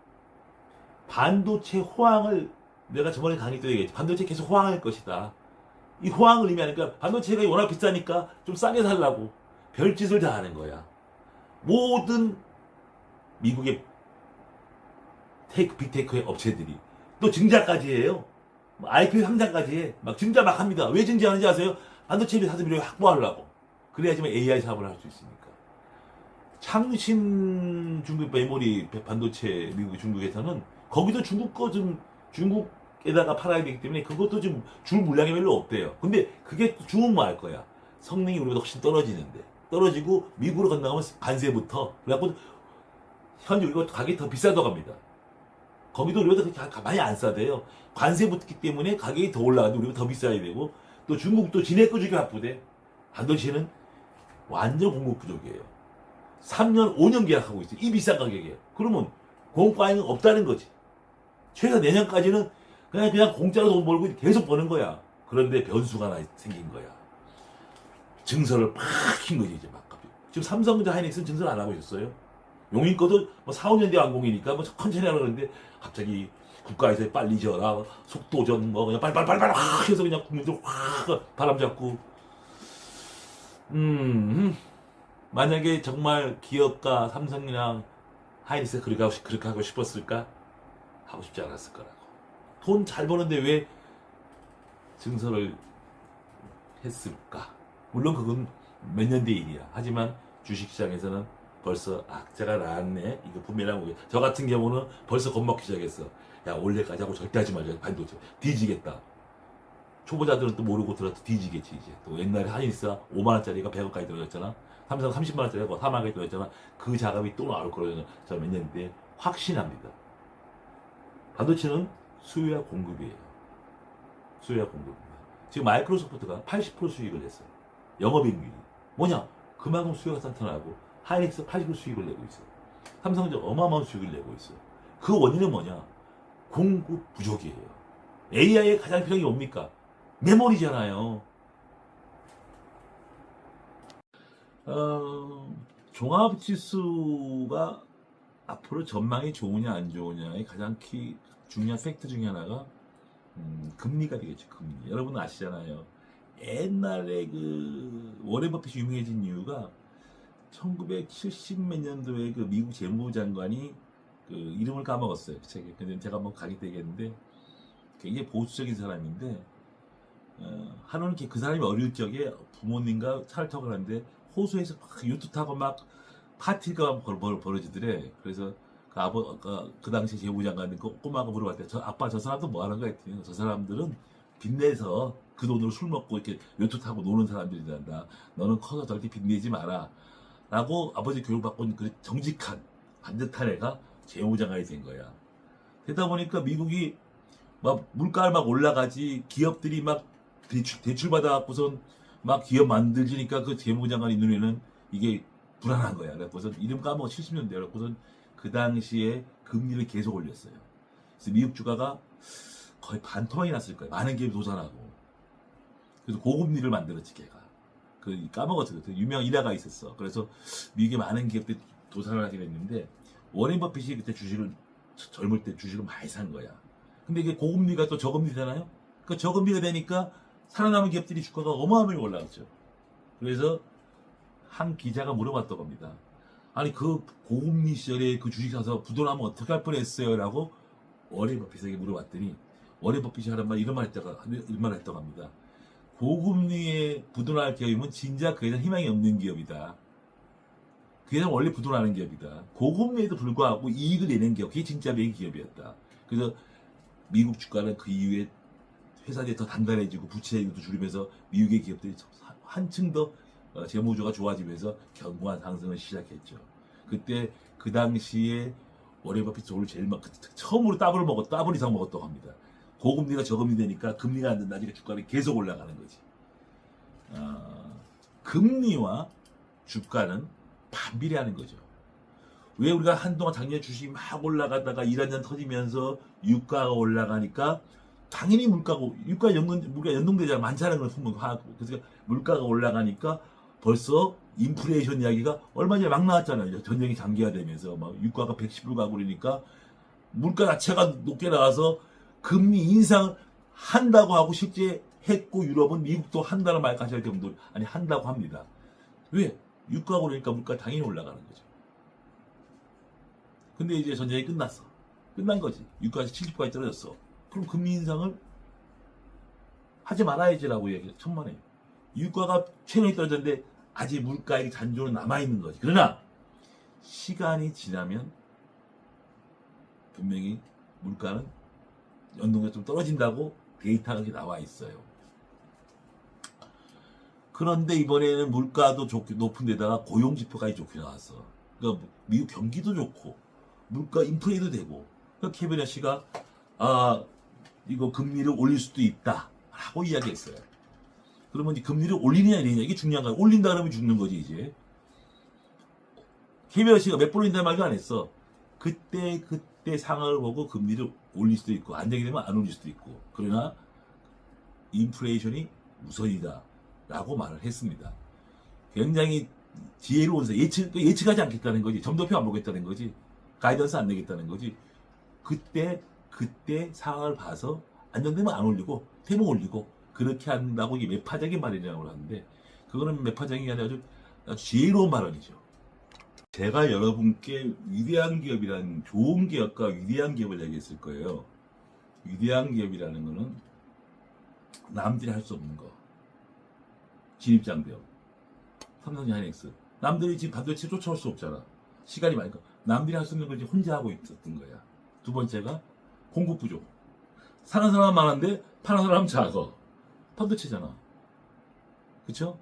S1: 반도체 호황을 내가 저번에 강의 때 얘기했지. 반도체 계속 호황할 것이다. 이 호황을 의미하니까 반도체가 워낙 비싸니까 좀 싸게 살라고 별짓을 다 하는 거야. 모든 미국의 빅테크의 업체들이 또 증자까지 해요. IPO 상장까지 해. 막 증자 막 합니다. 왜 증자하는지 아세요? 반도체비 사들이 확보하려고. 그래야지만 AI 사업을 할 수 있으니까. 창신 중국 메모리 반도체 미국 중국에서는 거기도 중국 거 좀 중국에다가 팔아야 되기 때문에 그것도 좀 줄 물량이 별로 없대요. 근데 그게 주면 뭐 할 거야? 성능이 우리보다 훨씬 떨어지고 미국으로 건너가면 관세부터 그래갖고 현재 우리가 가격이 더 비싸다고 합니다. 거기도 우리보다 그렇게 많이 안 싸대요. 관세 붙기 때문에 가격이 더 올라가는데 우리보다 더 비싸야 되고 또 중국도 지네 거 주기 바쁘대. 반도체는 완전 공급 부족이에요. 3년, 5년 계약하고 있어요. 이 비싼 가격에. 그러면 공과잉은 없다는 거지. 최소 내년까지는 그냥 공짜로 돈 벌고 계속 버는 거야. 그런데 변수가 하나 생긴 거야. 증설을 팍 킨 거지 이제 막. 지금 삼성전자 하이닉스는 증설 안 하고 있었어요. 용인 거도 뭐 4, 5년 뒤 완공이니까 뭐 천천히 하려고 그러는데 갑자기 국가에서 빨리 지어라 속도전 뭐 그냥 빨빨빨빨 확 해서 그냥 국민들 확 바람 잡고 만약에 정말 기업가 삼성이랑 하이닉스가 그렇게 하고 싶었을까? 하고 싶지 않았을 거라고. 돈 잘 버는데 왜 증설을 했을까? 물론 그건 몇 년 뒤 일이야. 하지만 주식시장에서는 벌써 악재가 나왔네. 이거 부메랑 오게. 저 같은 경우는 벌써 겁먹기 시작했어. 야 올해까지 하고 절대 하지 말자. 반도체 뒤지겠다. 초보자들은 또 모르고 들어도 뒤지겠지 이제. 또 옛날에 하이닉스가 5만 원짜리가 100원까지 들어갔잖아. 삼성 30만 원짜리가 4만 원까지 들어갔잖아. 그 자금이 또 나올 거라는 저 몇 년 뒤에 확신합니다. 반도체는 수요와 공급이에요. 수요와 공급입니다. 지금 마이크로소프트가 80% 수익을 냈어요. 영업이익률이. 뭐냐? 그만큼 수요가 탄탄하고 하이닉스 80% 수익을 내고 있어요. 삼성전자 어마어마한 수익을 내고 있어요. 그 원인은 뭐냐? 공급 부족이에요. AI의 가장 필요한 게 뭡니까? 메모리잖아요. 종합지수가 앞으로 전망이 좋으냐 안 좋으냐의 가장 중요한 팩트 중에 하나가 금리가 되겠죠. 금리. 여러분 아시잖아요. 옛날에 그 워렌 버핏이 유명해진 이유가 1970 몇 년도에 그 미국 재무장관이 그 이름을 까먹었어요. 그 책에. 근데 제가 한번 가게 되겠는데 굉장히 보수적인 사람인데 하루는 그 사람이 어릴 적에 부모님과 차를 타고 가는데 호수에서 막 요트 타고 막 파티가 벌어지더래. 그래서 그 당시 재무장관은 그 꼬마가 물어봤대. 아빠 저 사람도 뭐 하는 거야? 했더니 저 사람들은 빚내서 그 돈으로 술 먹고 이렇게 요트 타고 노는 사람들이란다. 너는 커서 절대 빚내지 마라. 라고 아버지 교육받고 있는 그 정직한 반듯한 애가 재무장관이 된 거야. 되다 보니까 미국이 막 물가를 막 올라가지 기업들이 막 대출 받아갖고선 막 기업 만들지니까 그 재무장관이 눈에는 이게 불안한 거야. 그래서 이름 까먹어 70년대. 그래서 그 당시에 금리를 계속 올렸어요. 그래서 미국 주가가 거의 반토막이 났을 거예요. 많은 기업이 도산하고. 그래서 고금리를 만들었지, 걔가. 그 까먹었어. 그 유명한 일화가 있었어. 그래서 미국의 많은 기업들이 도산을 하게 됐는데 워렌 버핏이 그때 젊을 때 주식을 많이 산 거야. 근데 이게 고금리가 또 저금리잖아요. 그 저금리가 되니까 살아남은 기업들이 주가가 어마어마하게 올라갔죠. 그래서 한 기자가 물어봤던 겁니다. 아니 그 고금리 시절에 그 주식 사서 부도나면 어떻게 할 뻔했어요? 라고 워렌 버핏에게 물어봤더니 워렌 버핏이 이런 말 했다고 합니다. 고금리에 부도날 기업이면 진짜 그에 대한 희망이 없는 기업이다. 그게 원래 부도나는 기업이다. 고금리에도 불구하고 이익을 내는 기업, 그게 진짜 매기 기업이었다. 그래서 미국 주가는 그 이후에 회사들이 더 단단해지고 부채도 줄이면서 미국의 기업들이 한층 더 재무조가 좋아지면서 견고한 상승을 시작했죠. 그때 그 당시에 워렌 버핏 돈을 제일 처음으로 더블 이상 먹었다고 합니다. 고금리가 저금리 되니까 금리가 안 된다니까 주가는 계속 올라가는 거지. 금리와 주가는 반비례하는 거죠. 왜 우리가 한동안 작년 주식이 막 올라가다가 1, 2년 터지면서 유가가 올라가니까 당연히 유가 연동되잖아. 많잖아요. 그래서 물가가 올라가니까 벌써 인플레이션 이야기가 얼마 전에 막 나왔잖아요. 전쟁이 장기화되면서 막 유가가 110불 가고 그러니까 물가 자체가 높게 나와서 금리 인상을 한다고 하고 실제 했고 유럽은 미국도 한다는 말까지 할 정도 아니 한다고 합니다. 왜? 유가가 오르니까 물가 당연히 올라가는 거죠. 근데 이제 전쟁이 끝났어. 끝난 거지. 유가가 70까지 떨어졌어. 그럼 금리 인상을 하지 말아야지라고 얘기해. 천만에. 유가가 최근에 떨어졌는데 아직 물가의 잔존은 남아있는 거지. 그러나 시간이 지나면 분명히 물가는 연동이 좀 떨어진다고 데이터가 나와 있어요. 그런데 이번에는 물가도 높은 데다가 고용지표까지 좋게 나왔어. 그러니까 미국 경기도 좋고 물가 인플레이도 되고 그러니까 케빈 씨가 이거 금리를 올릴 수도 있다 라고 이야기했어요. 그러면 이제 금리를 올리느냐 아니냐 이게 중요한 거야. 올린다 그러면 죽는 거지 이제. 케빈 씨가 몇 번 올린다는 말도 안 했어. 그때 상황을 보고 금리를 올릴 수도 있고 안정이 되면 안 올릴 수도 있고 그러나 인플레이션이 우선이다 라고 말을 했습니다. 굉장히 지혜로운 예측하지 않겠다는 거지. 점도표 안 보겠다는 거지. 가이던스 안 내겠다는 거지. 그때 상황을 봐서 안정되면 안 올리고 되면 올리고 그렇게 한다고 이게 매파적인 발언이라고 하는데 그거는 매파적인 게 아니라 아주 지혜로운 발언이죠. 제가 여러분께 위대한 기업이라는 좋은 기업과 위대한 기업을 얘기했을 거예요. 위대한 기업이라는 거는 남들이 할 수 없는 거. 진입장벽. 삼성전자 하이닉스. 남들이 지금 반도체 쫓아올 수 없잖아. 시간이 많으니까. 남들이 할 수 없는 걸 이제 혼자 하고 있었던 거야. 두 번째가 공급 부족. 사는 사람 많은데 파는 사람 작아. 반도체잖아. 그쵸?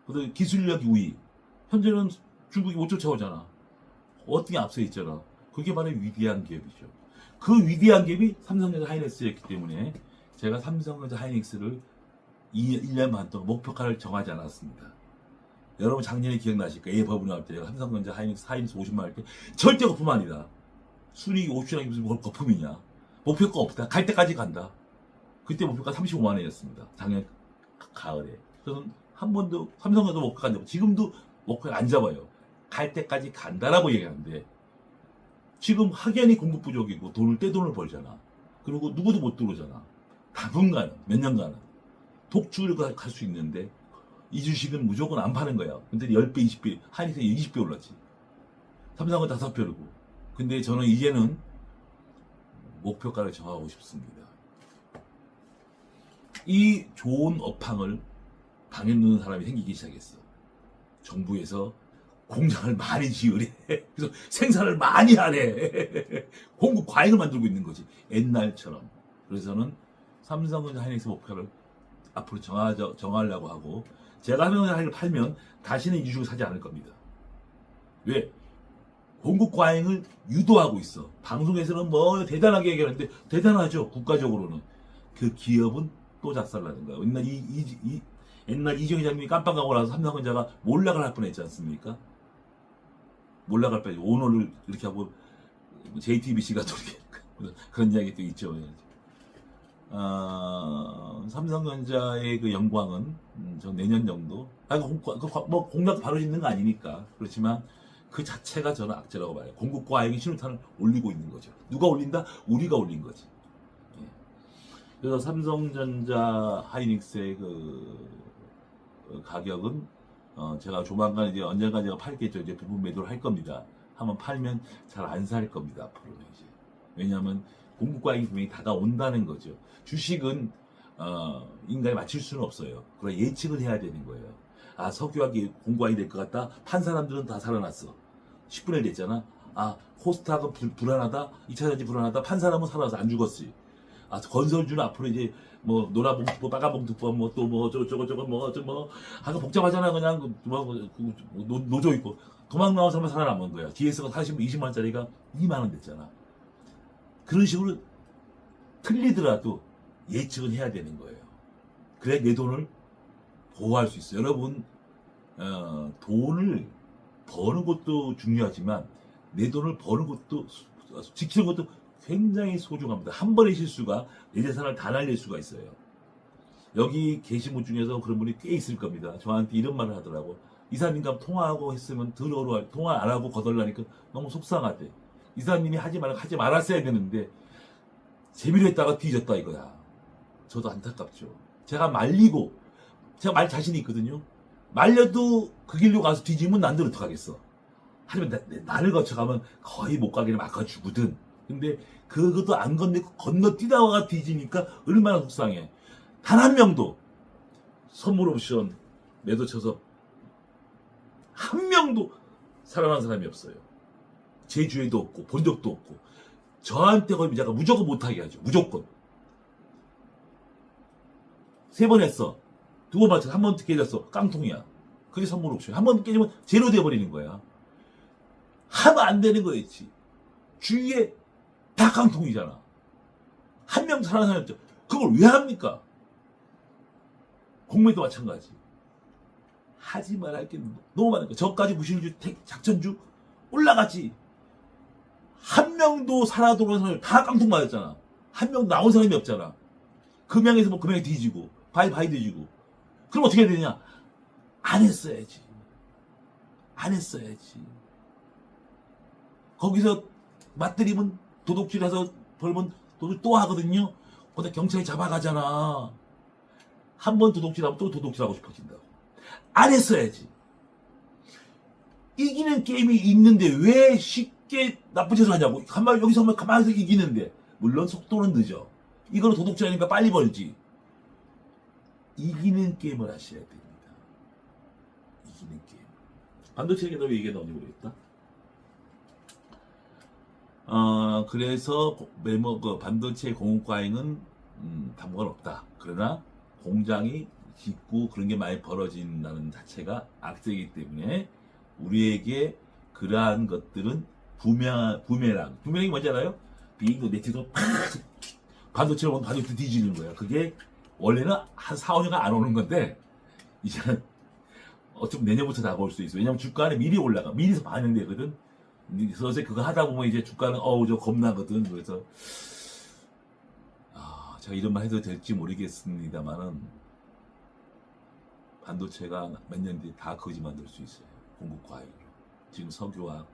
S1: 그다음에 기술력 우위. 현재는 중국이 못 쫓아오잖아. 어떻게 앞서 있잖아. 그게 바로 위대한 기업이죠. 그 위대한 기업이 삼성전자 하이닉스였기 때문에 제가 삼성전자 하이닉스를 1년 반 동안 목표가를 정하지 않았습니다. 여러분 작년에 기억나실 거예요. 법을 나올 때 제가 삼성전자 하이닉스 50만 할 때 절대 거품 아니다. 순이익 옵션이 무슨 거품이냐. 목표가 없다. 갈 때까지 간다. 그때 목표가 35만 원이었습니다. 작년 가을에. 저는 한 번도 삼성전자 목표가 안 잡고 지금도 목표가 안 잡아요. 갈 때까지 간다라고 얘기하는데 지금 확연히 공급 부족이고 떼돈을 벌잖아. 그리고 누구도 못 들어오잖아. 당분간 몇 년간은 독주를 갈 수 있는데 이 주식은 무조건 안 파는 거야. 근데 10배, 20배, 하이닉스 20배 올랐지. 삼성은 5배로고. 근데 저는 이제는 목표가를 정하고 싶습니다. 이 좋은 업황을 방해놓는 사람이 생기기 시작했어. 정부에서 공장을 많이 지으래. 그래서 생산을 많이 하래. 공급 과잉을 만들고 있는 거지. 옛날처럼. 그래서는 삼성전자 하이닉스 목표를 앞으로 정하려고 하고 제가 삼성전자 하이닉스를 팔면 다시는 이 주식을 사지 않을 겁니다. 왜? 공급 과잉을 유도하고 있어. 방송에서는 뭐 대단하게 얘기하는데 대단하죠. 국가적으로는. 그 기업은 또 작살나는 거야. 옛날 이정희 장님이 깜빡하고 나서 삼성전자가 몰락을 할 뻔했지 않습니까? 몰락할 뻔. 오너를 이렇게 하고 JTBC가 또 이렇게 그런 이야기 또 있죠. 삼성전자의 그 영광은 저 내년 정도. 뭐 공략 바로 짓는 거 아니니까. 그렇지만 그 자체가 저는 악재라고 봐요. 공급 과잉이 신호탄을 올리고 있는 거죠. 누가 올린다? 우리가 올린 거지. 예. 그래서 삼성전자 하이닉스의 그 가격은 제가 조만간 이제 언젠가 제가 팔겠죠. 이제 부분 매도를 할 겁니다. 한번 팔면 잘 안 살 겁니다. 앞으로는 이제. 왜냐하면 공급 과잉이 분명히 다가온다는 거죠. 주식은 인간이 맞출 수는 없어요. 그럼 예측을 해야 되는 거예요. 아, 석유화기 공급 과잉이 될 것 같다. 판 사람들은 다 살아났어. 10분의 1 됐잖아. 아, 코스닥은 불안하다. 2차전지 불안하다. 판 사람은 살아서 안 죽었지. 아, 건설주는 앞으로 이제 뭐 노란 봉투법, 빨간 봉투법, 뭐 또 뭐 저거 하고 복잡하잖아. 그냥 노조 있고 도망 나온 사람은 살아남은 거야. DS가 20만 원짜리가 2만 원 됐잖아. 그런 식으로 틀리더라도 예측은 해야 되는 거예요. 그래 내 돈을 보호할 수 있어요. 여러분 돈을 버는 것도 중요하지만 내 돈을 버는 것도 지키는 것도 굉장히 소중합니다. 한 번의 실수가 내 재산을 다 날릴 수가 있어요. 여기 계신 분 중에서 그런 분이 꽤 있을 겁니다. 저한테 이런 말을 하더라고. 이사님과 통화하고 했으면 들어오라. 통화 안 하고 거덜나니까 너무 속상하대. 이사님이 하지 말았어야 되는데 재미로 했다가 뒤졌다 이거야. 저도 안타깝죠. 제가 말리고 제가 말 자신이 있거든요. 말려도 그 길로 가서 뒤지면 난들 어떡하겠어. 하지만 나를 거쳐가면 거의 못 가기를 막아주거든. 근데 그것도 안 건너뛰다가 뒤지니까 얼마나 속상해. 단 한 명도 선물 옵션 매도 쳐서 한 명도 살아난 사람이 없어요. 제 주에도 없고 본 적도 없고 저한테 걸면 제가 무조건 못하게 하죠. 무조건. 3번 했어. 2번 맞춰서 한 번 깨졌어. 깡통이야. 그게 선물 옵션. 한 번 깨지면 제로 돼버리는 거야. 하면 안 되는 거였지. 주위에 다 깡통이잖아. 한 명 살아난 사람이 없죠. 그걸 왜 합니까? 공매도 마찬가지. 하지 말할 게 너무 많은 거야. 저까지 무실주, 작전주 올라갔지. 한 명도 살아 돌아온 사람이 다 깡통 맞았잖아. 한 명도 나온 사람이 없잖아. 금양에서 뭐 금양이 뒤지고 바이 뒤지고. 그럼 어떻게 해야 되냐? 안 했어야지. 안 했어야지. 거기서 맞들이면 도둑질해서 벌면 도둑 또 하거든요. 근데 경찰이 잡아가잖아. 한 번 도둑질하면 또 도둑질하고 싶어진다고. 안 했어야지. 이기는 게임이 있는데 왜 쉽게 나쁜 짓을 하냐고. 여기서 하면 가만히 이기는데. 물론 속도는 늦어. 이거는 도둑질하니까 빨리 벌지. 이기는 게임을 하셔야 됩니다. 이기는 게임. 반도체 얘기는 왜 이게 나오는지 모르겠다. 그래서 그 반도체 공급과잉은 당분간 없다. 그러나 공장이 짓고 그런 게 많이 벌어진다는 자체가 악재이기 때문에 우리에게 그러한 것들은 부메랑이 뭔지 알아요? 비행도 네티도 반도체를 보면 반도체 뒤지는 거야. 그게 원래는 한 4, 5년간 안 오는 건데 이제는 어쩌면 내년부터 다가올 수 있어. 왜냐면 주가는 미리 올라가. 미리서 반영되거든. 서서히 그거 하다 보면 이제 주가는 저 겁나거든. 그래서 제가 이런 말 해도 될지 모르겠습니다만은 반도체가 몇 년 뒤에 다 거지 만들 수 있어요. 공급 과잉으로. 지금 석유화학,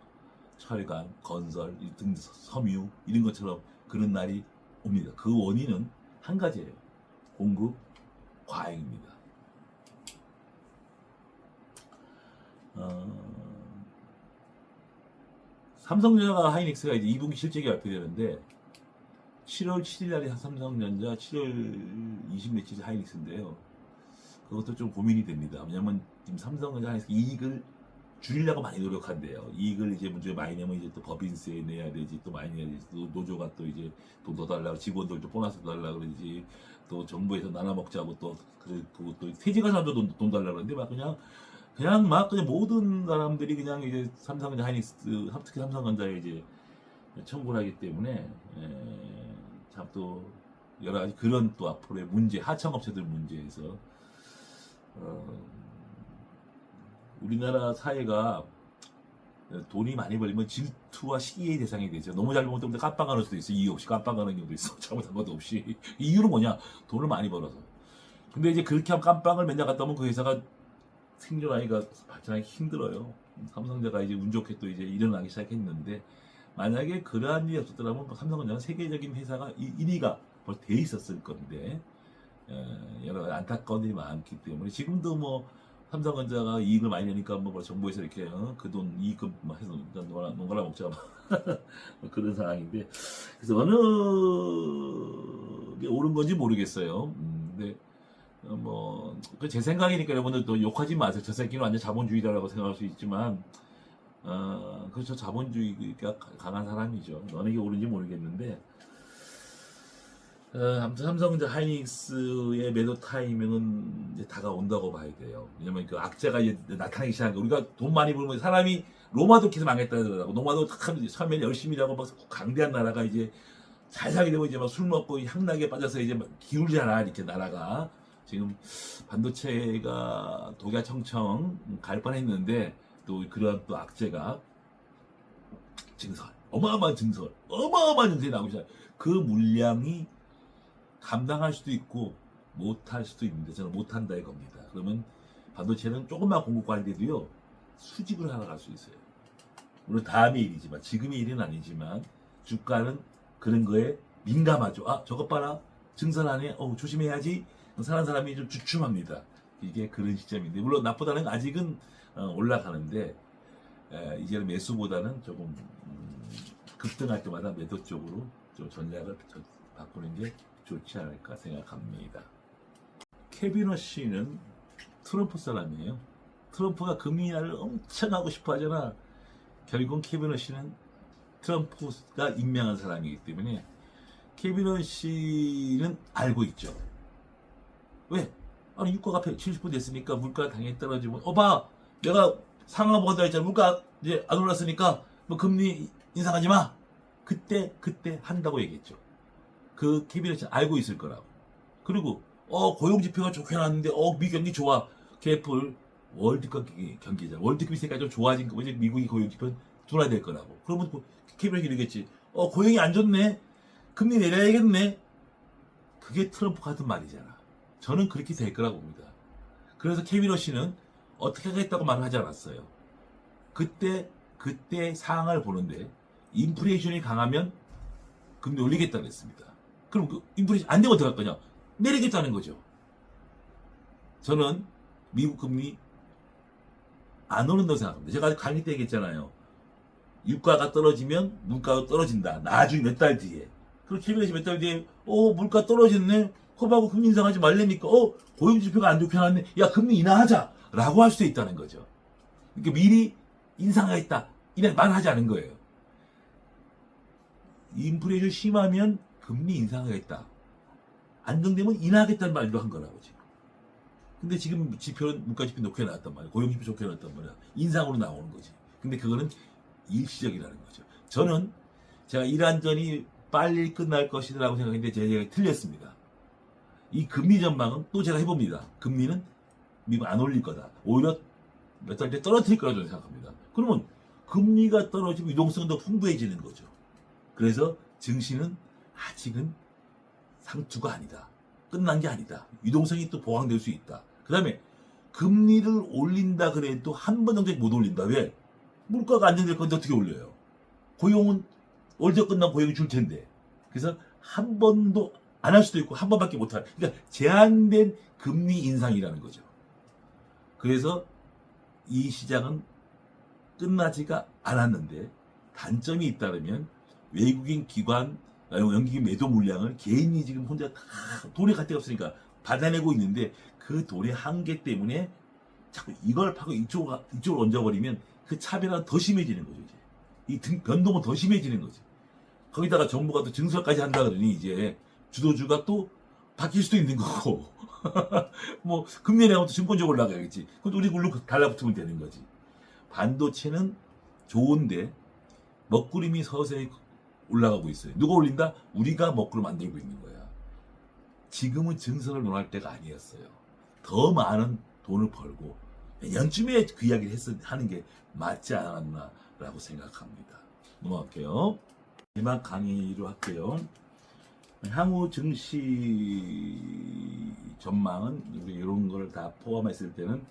S1: 철강, 건설, 등 섬유 이런 것처럼 그런 날이 옵니다. 그 원인은 한 가지예요. 공급 과잉입니다. 삼성전자가 하이닉스가 이제 2분기 실적이 발표되는데 7월 7일 날이 삼성전자, 7월 20 며칠이 하이닉스인데요. 그것도 좀 고민이 됩니다. 왜냐면 지금 삼성전자 하이닉스 이익을 줄이려고 많이 노력한대요. 이익을 이제 문제 많이 내면 이제 또 법인세 내야 되지, 또 많이 내야 되지, 또 노조가 또 이제 돈 더 달라고, 직원들도 보너스 달라고 그러지, 또 정부에서 나눠 먹자고 또 그리고 또 퇴직한 사람도 돈 달라고 그러는데 막 그냥 모든 사람들이 그냥 이제 삼성전자 하이닉스, 특히 삼성전자에 이제 청구를 하기 때문에 참 또 여러 가지 그런 또 앞으로의 문제, 하청업체들 문제에서 우리나라 사회가 돈이 많이 벌리면 질투와 시기의 대상이 되죠. 너무 잘 벌면 또 깜빵하는 수도 있어. 이유 없이 깜빵하는 경우도 있어. 잘못한 것도 없이. 이유는 뭐냐? 돈을 많이 벌어서. 근데 이제 그렇게 하면 깜빵을 맨날 갔다 오면 그 회사가 생존하기가 발전하기 힘들어요. 삼성전자가 이제 운 좋게 또 이제 일어나기 시작했는데 만약에 그러한 일이 없었더라면 삼성전자는 세계적인 회사가 1위가 벌써 돼 있었을 건데 여러 가지 안타까운 일이 많기 때문에 지금도 뭐 삼성전자가 이익을 많이 내니까 뭐 정부에서 이렇게 그 돈 이익금 해서 농가라 먹자 그런 상황인데 그래서 어느 게 옳은 건지 모르겠어요. 근데 제 생각이니까 여러분들 또 욕하지 마세요. 저 새끼는 완전 자본주의다라고 생각할 수 있지만 그렇죠. 자본주의가 강한 사람이죠. 어느 게 옳은지 모르겠는데 아무튼 삼성전자 하이닉스의 매도 타이밍은 이제 다가온다고 봐야 돼요. 왜냐면 그 악재가 이제 나타나기 시작한 거. 우리가 돈 많이 벌면 사람이 로마도 계속 망했다 하더라고. 로마도 처음에 열심히 일하고 막 강대한 나라가 이제 잘 살게 되고 이제 막 술 먹고 향락에 빠져서 이제 막 기울잖아. 이렇게 나라가. 지금 반도체가 독야청청 갈 뻔했는데 또 그러한 또 악재가 어마어마한 증설 나오기 시작. 그 물량이 감당할 수도 있고 못할 수도 있는데 저는 못한다 이겁니다. 그러면 반도체는 조금만 공급 관리돼도요 수직으로 살아갈 수 있어요. 물론 다음의 일이지만 지금의 일은 아니지만 주가는 그런 거에 민감하죠. 저것 봐라 증설하네. 조심해야지. 사는 사람이 좀 주춤합니다. 이게 그런 시점인데 물론 나보다는 아직은 올라가는데 이제는 매수보다는 조금 급등할 때마다 매도 쪽으로 좀 전략을 바꾸는 게 좋지 않을까 생각합니다. 케비너 씨는 트럼프 사람이에요. 트럼프가 금리 인하를 엄청 하고 싶어 하잖아. 결국은 케비너 씨는 트럼프가 임명한 사람이기 때문에 케비너 씨는 알고 있죠. 왜? 아니 유가가 70% 됐으니까 물가 당연히 떨어지면 봐 내가 상하보다 했잖아. 물가 이제 안 올랐으니까 뭐 금리 인상하지 마. 그때 한다고 얘기했죠. 그 케비너 씨는 알고 있을 거라고. 그리고 고용 지표가 좋게 나왔는데 미 경기 좋아. 개뿔 월드컵 경기잖아. 월드컵이 있으니까 좀 좋아진 거. 이제 미국이 고용 지표 둔화될 될 거라고. 그러면 케비너 씨 이러겠지. 고용이 안 좋네. 금리 내려야겠네. 그게 트럼프가 하던 말이잖아. 저는 그렇게 될 거라고 봅니다. 그래서 케비너 씨는 어떻게 하겠다고 말을 하지 않았어요. 그때 상황을 보는데 인플레이션이 강하면 금리 올리겠다고 했습니다. 그럼 그 인플레이션 안 되면 어떻게 할 거냐? 내리겠다는 거죠. 저는 미국 금리 안 오른다고 생각합니다. 제가 강의 때 얘기했잖아요. 유가가 떨어지면 물가가 떨어진다. 나중에 몇 달 뒤에. 그렇게 몇 달 뒤에 물가 떨어졌네. 그거하고 금리 인상하지 말래니까 고용지표가 안 좋게 나왔네. 야 금리 인하하자 라고 할 수도 있다는 거죠. 그러니까 미리 인상하겠다 이런 말을 하지 않은 거예요. 인플레이션 심하면 금리 인상하겠다. 안정되면 인하하겠다는 말도 한 거라고 지금. 근데 지금 지표는 물가지표 높게 나왔단 말이야. 고용지표 좋게 나왔단 말이야. 인상으로 나오는 거지. 근데 그거는 일시적이라는 거죠. 저는 제가 이란전이 빨리 끝날 것이라고 생각했는데 제 생각이 틀렸습니다. 이 금리 전망은 또 제가 해봅니다. 금리는 미국 안 올릴 거다. 오히려 몇 달 뒤에 떨어뜨릴 거라고 저는 생각합니다. 그러면 금리가 떨어지고 유동성도 풍부해지는 거죠. 그래서 증시는 아직은 상투가 아니다. 끝난 게 아니다. 유동성이 또 보강될 수 있다. 그 다음에 금리를 올린다 그래도 한 번 정도 못 올린다. 왜? 물가가 안정될 건데 어떻게 올려요? 고용은 월드 끝나고 고용이 줄 텐데. 그래서 한 번도 안 할 수도 있고 한 번밖에 못 할. 그러니까 제한된 금리 인상이라는 거죠. 그래서 이 시장은 끝나지가 않았는데 단점이 있다면 외국인 기관, 연기금 매도 물량을 개인이 지금 혼자 다 돈이 갈 데가 없으니까 받아내고 있는데 그 돈의 한계 때문에 자꾸 이걸 파고 이쪽으로 얹어버리면 그 차별화가 더 심해지는 거죠. 이제 이 변동은 더 심해지는 거죠. 거기다가 정부가 또 증설까지 한다 그러니 이제 주도주가 또 바뀔 수도 있는 거고 뭐 금리 내면 또 증권주가 올라가겠지. 그것도 우리 굴로 달라붙으면 되는 거지. 반도체는 좋은데 먹구름이 서서히 올라가고 있어요. 누가 올린다? 우리가 먹구름 만들고 있는 거야. 지금은 증설을 논할 때가 아니었어요. 더 많은 돈을 벌고 내년쯤에 그 이야기를 하는 게 맞지 않았나라고 생각합니다. 넘어갈게요. 마지막 강의로 할게요. 향후 증시 전망은 우리 이런 걸 다 포함했을 때는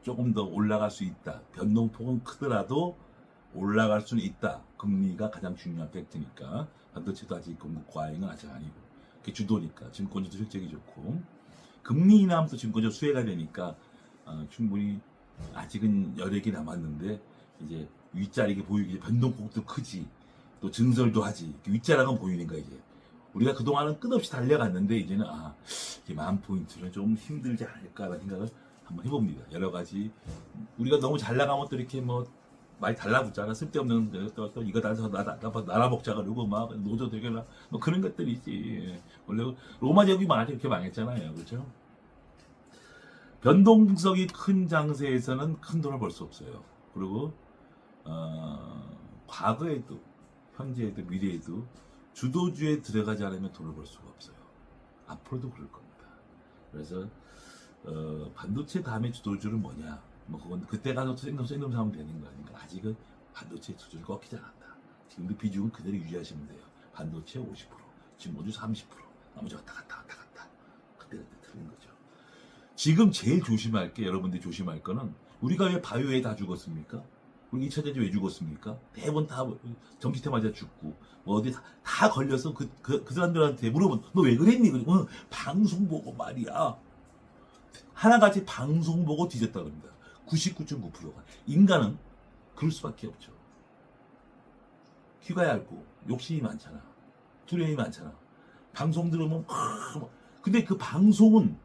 S1: 조금 더 올라갈 수 있다. 변동폭은 크더라도 올라갈 수는 있다. 금리가 가장 중요한 팩트니까. 반도체도 아직 공급 과잉은 아직 아니고. 그게 주도니까. 증권주도 실적이 좋고. 금리 인하하면 또 증권주 수혜가 되니까 충분히 아직은 여력이 남았는데 이제 윗자리게 보이기 변동폭도 크지. 또 증설도 하지. 윗자락은 보이는 거야 이제. 우리가 그동안은 끝없이 달려갔는데 이제는 이게 10,000포인트는 좀 힘들지 않을까라는 생각을 한번 해봅니다. 여러 가지 우리가 너무 잘 나가면 또 이렇게 뭐 많이 달라붙잖아. 쓸데없는 또 이거 달아서 날아먹자 그러고 막 노조 되게나 뭐 그런 것들이지. 원래 로마 제국이 망할 이렇게 망했잖아요. 그렇죠? 변동성이 큰 장세에서는 큰 돈을 벌 수 없어요. 그리고 과거에도 현재에도 미래에도 주도주에 들어가지 않으면 돈을 벌 수가 없어요. 앞으로도 그럴 겁니다. 그래서 반도체 다음에 주도주는 뭐냐? 뭐 그건 그때 가서 생각하면 되는 거니까 아직은 반도체 주도주를 꺾이지 않았다. 지금도 비중은 그대로 유지하시면 돼요. 반도체 50%, 지금 모두 30%, 나머지 왔다 갔다. 그때 틀린 거죠. 지금 제일 조심할 게 여러분들이 조심할 거는 우리가 왜 바이오에 다 죽었습니까? 우리 2차 대전 왜 죽었습니까? 대부분 다 전기태 맞아 죽고 뭐 어디 다 걸려서 그 사람들한테 물어보면 너 왜 그랬니? 그리고 방송 보고 말이야. 하나같이 방송 보고 뒤졌다 그럽니다. 99.9%가. 인간은 그럴 수밖에 없죠. 귀가 얇고 욕심이 많잖아. 두려움이 많잖아. 방송 들으면 근데 그 방송은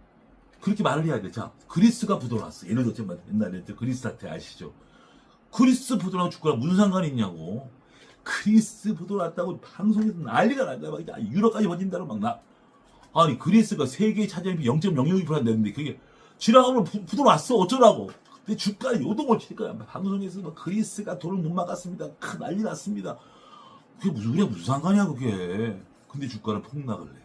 S1: 그렇게 말을 해야 돼. 자, 그리스가 부도났어. 예를 들어서 옛날에 그리스 사태 아시죠? 그리스 부도나고 죽거나 무슨 상관이 있냐고. 그리스 부도났다고 방송에서 난리가 난다. 막 유럽까지 번진다고 아니 그리스가 세계 차지하는 0.002% 됐는데 그게 지나가면 부도났어. 어쩌라고. 근데 주가 요동을 칠 거야. 방송에서 막 그리스가 돈을 못 막았습니다. 큰 난리 났습니다. 그게 무슨 상관이야 그게. 근데 주가는 폭락을 해.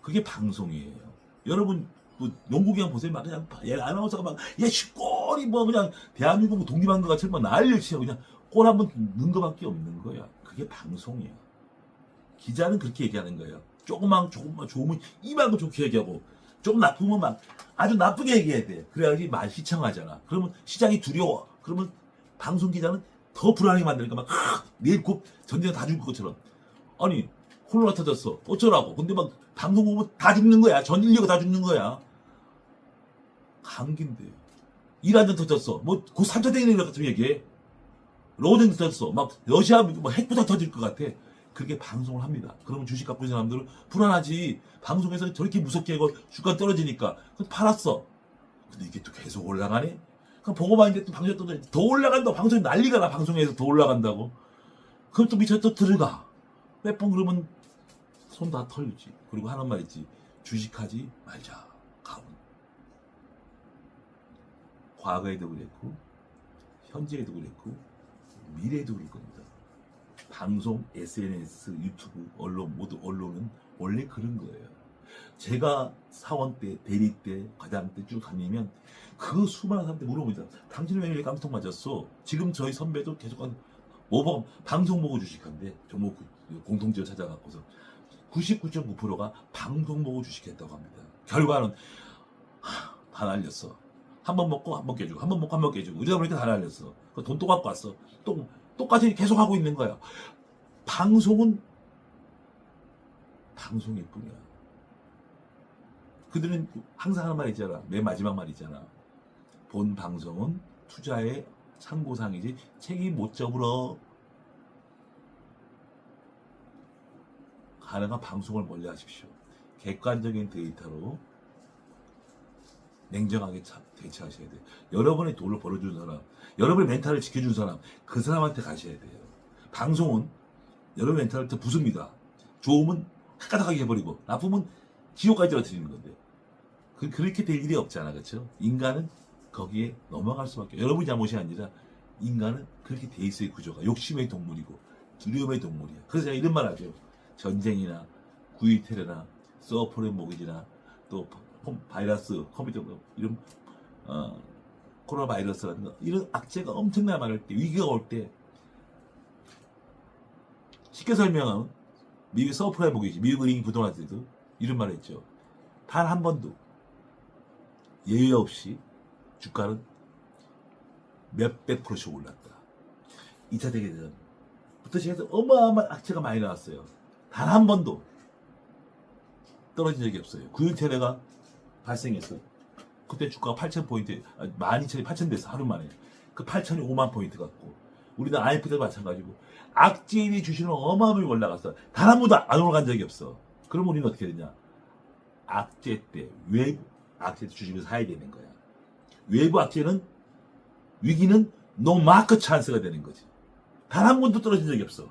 S1: 그게 방송이에요. 여러분 뭐 농구기관 보세요. 막 그냥 아나운서가 막 슛골이 뭐 그냥 대한민국 독립한 것 같이 막 난리를 치고 그냥 골 한 번 넣은 거밖에 없는 거야. 그게 방송이야. 기자는 그렇게 얘기하는 거예요. 조금만 좋으면 이만큼 좋게 얘기하고 좀 나쁘면 막 아주 나쁘게 얘기해야 돼. 그래야지 많이 시청하잖아. 그러면 시장이 두려워. 그러면 방송 기자는 더 불안하게 만드니까 막 내일 곧 전쟁 다 죽을 것처럼. 아니 코로나 터졌어. 어쩌라고. 근데 막 방송 보면 다 죽는 거야. 전 인류가 다 죽는 거야. 감기인데. 이란전 터졌어. 뭐 곧 3차 대전이 일어날 것 같으면 얘기해. 러전도 터졌어. 막 러시아 뭐 핵부터 터질 것 같아. 그렇게 방송을 합니다. 그러면 주식 갖고 있는 사람들은 불안하지. 방송에서 저렇게 무섭게 하고 주가 떨어지니까 팔았어. 근데 이게 또 계속 올라가네. 그럼 보고만 이제 또 방송 더 올라간다. 방송이 난리가 나. 방송에서 더 올라간다고. 그럼 또 미쳐 또 들어가. 몇 번 그러면 손 다 털지. 그리고 하는 말 있지. 주식하지 말자. 가훈. 과거에도 그랬고 현재에도 그랬고 미래에도 그럴 겁니다. 방송, SNS, 유튜브, 언론 모두 언론은 원래 그런 거예요. 제가 사원 때, 대리 때, 과장 때 쭉 다니면 그 수많은 사람들 물어봅니다. 당신은 왜 깜짝 맞았어? 지금 저희 선배도 계속 모범 방송 보고 주식한대. 종목 공통지어 찾아갖고서 99.9%가 방송 보고 주식했다고 합니다. 결과는 다 날렸어. 한 번 먹고 한 번 깨주고 한 번 먹고 한 번 깨주고 이러다 보니까 다 날렸어. 돈 또 갖고 왔어. 또 똑같이 계속 하고 있는 거야. 방송은 방송일 뿐이야. 그들은 항상 하는 말 있잖아. 맨 마지막 말 있잖아. 본 방송은 투자의 참고상이지 책임 못 져불어. 가능한 방송을 멀리 하십시오. 객관적인 데이터로 냉정하게 대처하셔야 돼요. 여러분의 돈을 벌어주는 사람, 여러분의 멘탈을 지켜주는 사람, 그 사람한테 가셔야 돼요. 방송은 여러분의 멘탈을 더 부숩니다. 좋으면 헷가닥하게 해버리고 나쁘면 지옥까지 떨어뜨리는 건데 그렇게 될 일이 없잖아. 그렇죠? 인간은 거기에 넘어갈 수밖에. 여러분이 잘못이 아니라 인간은 그렇게 돼 있어요. 구조가. 욕심의 동물이고 두려움의 동물이야. 그래서 제가 이런 말 하죠. 전쟁이나 9.1 테러나 서프레임 모기지나 또 바이러스, 컴퓨터 이런 코로나 바이러스라든가 이런 악재가 엄청나게 많을 때, 위기가 올 때 쉽게 설명하면 미국 서프라임 모기지, 미국 은행이 부동할 때도 이런 말을 했죠. 단 한 번도 예외 없이 주가는 몇백 프로씩 올랐다. 2차 대전부터 시작해서 어마어마한 악재가 많이 나왔어요. 단 한 번도 떨어진 적이 없어요. 9.1 테러가 발생했어. 그때 주가가 8,000포인트, 12,000이 8,000 됐어. 하루 만에. 그 8,000이 5만 포인트 갖고. 우리는 IMF도 마찬가지고. 악재인이 주식은 어마어마하게 올라갔어. 단 한 번도 안 올라간 적이 없어. 그럼 우리는 어떻게 되냐? 악재 때, 외부 악재 때 주식을 사야 되는 거야. 외부 악재는, 위기는 노 마크 찬스가 되는 거지. 단 한 번도 떨어진 적이 없어.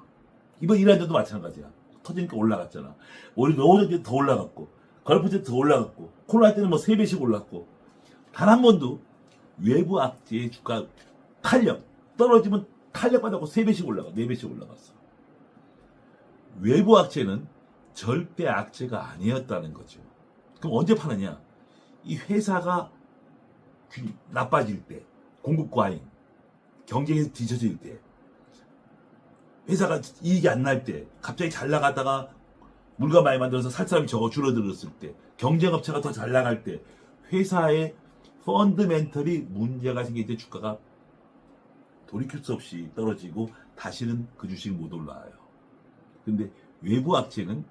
S1: 이번 이란전도 마찬가지야. 터지니까 올라갔잖아. 우리 러전 때도 더 올라갔고, 걸프 때도 더 올라갔고, 코로나 때는 뭐 3배씩 올랐고, 단 한 번도 외부 악재의 주가 탄력, 떨어지면 탄력받았고 3배씩 올라가, 4배씩 올라갔어. 외부 악재는 절대 악재가 아니었다는 거죠. 그럼 언제 파느냐? 이 회사가 나빠질 때, 공급 과잉, 경쟁에서 뒤처질 때, 회사가 이익이 안 날 때, 갑자기 잘 나가다가 물건 많이 만들어서 살 사람이 줄어들었을 때, 경쟁업체가 더 잘 나갈 때, 회사의 펀드멘털이 문제가 생길 때 주가가 돌이킬 수 없이 떨어지고 다시는 그 주식이 못 올라와요. 근데 외부 악재는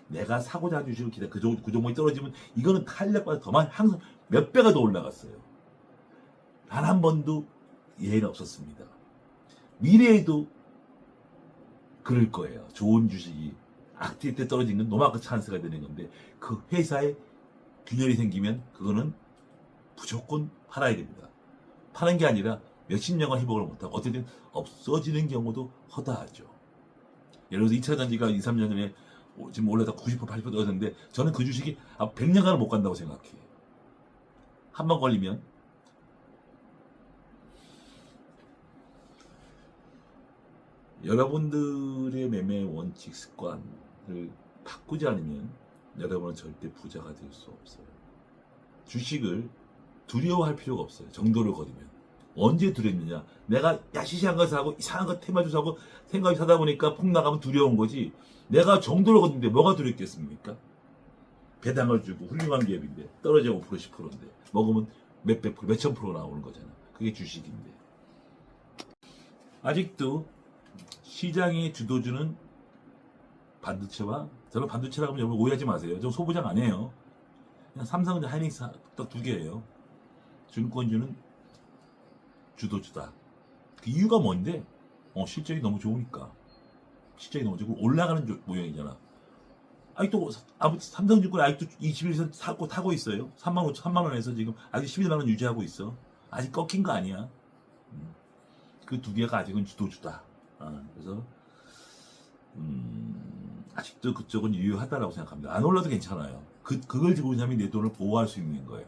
S1: 내가 사고자 하는 주식을 기다려 그 종목이 떨어지면 이거는 탄력보다 더 많이 항상 몇 배가 더 올라갔어요. 단 한 번도 예외는 없었습니다. 미래에도 그럴 거예요. 좋은 주식이 악재 때 떨어지는 건 노마크 찬스가 되는 건데 그 회사에 균열이 생기면 그거는 무조건 팔아야 됩니다. 파는 게 아니라 몇십 년간 회복을 못하고 어쨌든 없어지는 경우도 허다하죠. 예를 들어서 2차 전지가 2, 3년 전에 지금 올라다 90% 80% 떨어졌는데 저는 그 주식이 100년간은 못 간다고 생각해요. 한 번 걸리면 여러분들의 매매 원칙 습관을 바꾸지 않으면 여러분은 절대 부자가 될 수 없어요. 주식을 두려워할 필요가 없어요. 정도를 거두면. 언제 두렵느냐? 내가 야시시한 거 사고 이상한 거 테마주 사고 생각이 사다 보니까 폭 나가면 두려운 거지. 내가 정도를 거두는데 뭐가 두렵겠습니까? 배당을 주고 훌륭한 기업인데 떨어져 5% 10%인데 먹으면 몇백 프로 몇천 프로 나오는 거잖아. 그게 주식인데 아직도 시장의 주도주는 반도체와 저는 반도체라고 하면 여러분 오해하지 마세요. 저 소부장 아니에요. 그냥 삼성전자 하이닉스 딱 두 개예요. 증권주는 주도주다. 그 이유가 뭔데? 실적이 너무 좋으니까. 실적이 너무 좋고 올라가는 모양이잖아. 아직도 삼성증권 아직도 21선 타고 있어요. 3만 원에서 지금 아직 11만 원 유지하고 있어. 아직 꺾인 거 아니야. 그 두 개가 아직은 주도주다. 그래서 아직도 그쪽은 유효하다라고 생각합니다. 안 올라도 괜찮아요. 그걸 지고 있는 사람이 내 돈을 보호할 수 있는 거예요.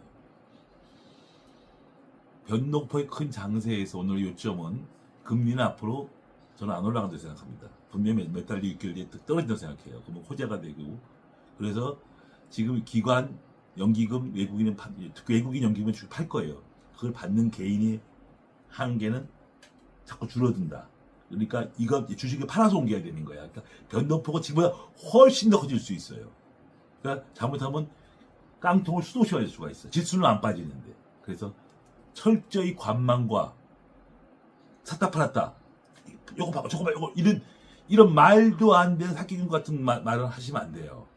S1: 변동폭의 큰 장세에서 오늘 요점은 금리는 앞으로 저는 안 올라간다고 생각합니다. 분명히 몇 달 뒤 6개월 뒤에 떨어진다고 생각해요. 그러면 호재가 되고 그래서 지금 기관 연기금 외국인 연기금은 주로 팔 거예요. 그걸 받는 개인이 한계는 자꾸 줄어든다. 그러니까 이거 주식을 팔아서 옮겨야 되는 거야. 그러니까 변동폭은 지금보다 훨씬 더 커질 수 있어요. 그러니까 잘못하면 깡통을 수도시가 될 수가 있어. 지수는 안 빠지는데. 그래서 철저히 관망과 샀다 팔았다. 요거 봐봐, 저거 봐, 요거 이런 말도 안 되는 사기꾼 같은 말을 하시면 안 돼요.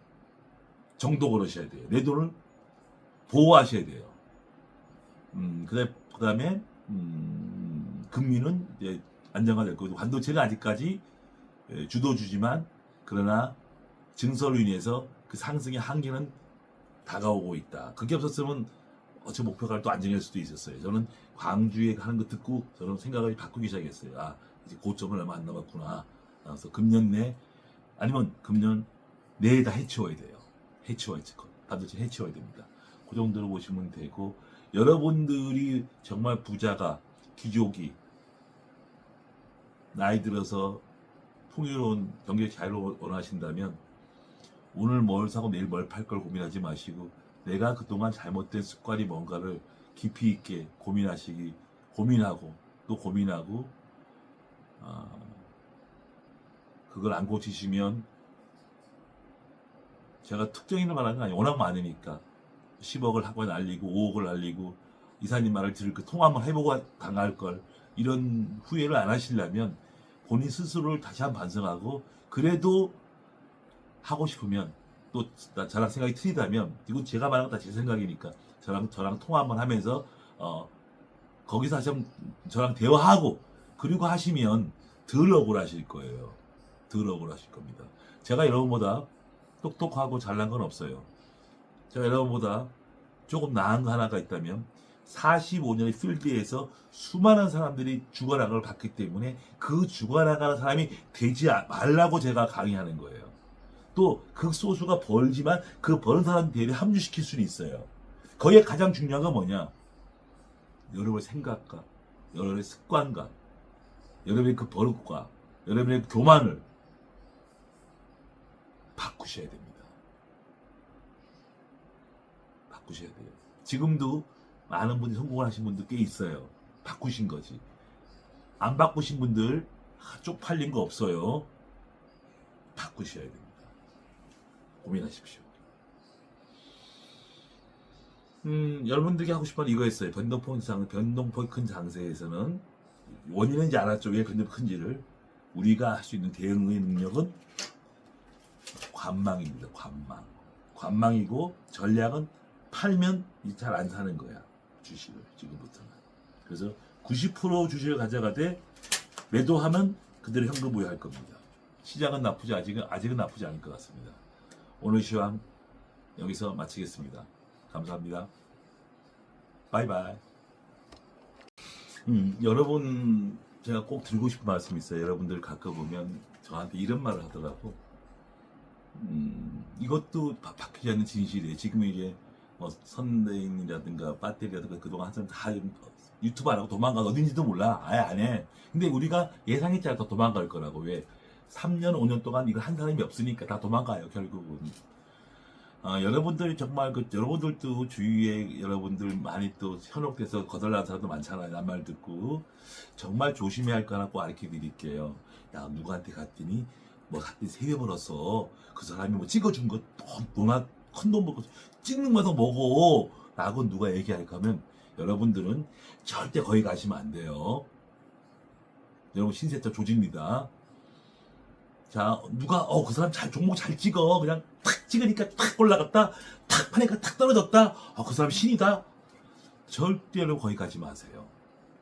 S1: 정도 걸으셔야 돼요. 내 돈을 보호하셔야 돼요. 그다음에 금리는 이제 안정화될 거고 반도체는 아직까지 주도주지만 그러나 증설로 인해서 그 상승의 한계는 다가오고 있다. 그게 없었으면 어째 목표가 또 안정할 수도 있었어요. 저는 광주에 가는 거 듣고 저는 생각을 바꾸기 시작했어요. 이제 고점을 얼마 안 남았구나. 그래서 금년 내 아니면 금년 내에 다 해치워야 돼요. 반도체 해치워야 됩니다. 그 정도로 보시면 되고 여러분들이 정말 부자가 귀족이 나이 들어서 풍요로운 경제 자유를 원하신다면 오늘 뭘 사고 내일 뭘 팔 걸 고민하지 마시고 내가 그동안 잘못된 습관이 뭔가를 깊이 있게 고민하고 그걸 안 고치시면 제가 특정인을 말하는 거 아니에요. 워낙 많으니까 10억을 하고 날리고 5억을 날리고 이사님 말을 들을 그 통화 한번 해보고 당할 걸 이런 후회를 안 하시려면 본인 스스로를 다시 한번 반성하고 그래도 하고 싶으면 또 저랑 생각이 틀리다면 이건 제가 말하는 건 다 제 생각이니까 저랑 통화 한번 하면서 거기서 하시면 저랑 대화하고 그리고 하시면 덜 억울하실 거예요. 덜 억울하실 겁니다. 제가 여러분보다 똑똑하고 잘난 건 없어요. 제가 여러분보다 조금 나은 거 하나가 있다면 45년의 필드에서 수많은 사람들이 죽어나가를 봤기 때문에 그 죽어나가는 사람이 되지 말라고 제가 강의하는 거예요. 또 극소수가 벌지만 그 버는 사람 대리 합류시킬 수는 있어요. 거기에 가장 중요한 건 뭐냐? 여러분의 생각과 여러분의 습관과 여러분의 그 버릇과 여러분의 교만을 바꾸셔야 됩니다. 바꾸셔야 돼요. 지금도 많은 분들이 성공을 하신 분들 꽤 있어요. 바꾸신 거지. 안 바꾸신 분들 쪽팔린 거 없어요. 바꾸셔야 됩니다. 고민하십시오. 여러분들께 하고 싶은 이거였어요. 변동폭 큰 장세에서는 원인은 이제 알았죠. 왜 변동폭 큰지를. 우리가 할 수 있는 대응의 능력은 관망입니다. 관망이고 전략은 팔면 잘 안 사는 거야. 주식을 지금부터는. 그래서 90% 주식을 가져가되 매도하면 그대로 현금 부여할 겁니다. 시장은 아직은 나쁘지 않을 것 같습니다. 오늘 시황 여기서 마치겠습니다. 감사합니다. 바이바이. 여러분 제가 꼭 드리고 싶은 말씀이 있어요. 여러분들 가끔 보면 저한테 이런 말을 하더라고. 이것도 바뀌지 않는 진실이에요. 지금 이제 선대인이라든가 배터리라든가 그동안 한 사람 다 유튜브 안 하고 도망가 어딘지도 몰라. 아예 안 해. 근데 우리가 예상했잖아. 더 도망갈 거라고. 왜? 3년 5년 동안 이걸 한 사람이 없으니까 다 도망가요. 결국은. 여러분들이 정말 여러분들도 주위에 여러분들 많이 또 현혹돼서 거덜나는 사람도 많잖아요. 남 말 듣고 정말 조심해야 할 거라고 가르쳐 드릴게요. 야 누구한테 갔더니 뭐 갔더니 세배 벌었어. 그 사람이 뭐 찍어준 거 큰돈 먹고 찍는 거서 먹어 라고 누가 얘기할까 하면 여러분들은 절대 거기 가시면 안 돼요. 여러분 신세차 조집니다. 자, 누가 그 사람 종목 잘 찍어 그냥 탁 찍으니까 탁 올라갔다 탁 파니까 탁 떨어졌다 그 사람 신이다. 절대로 거기 가지 마세요.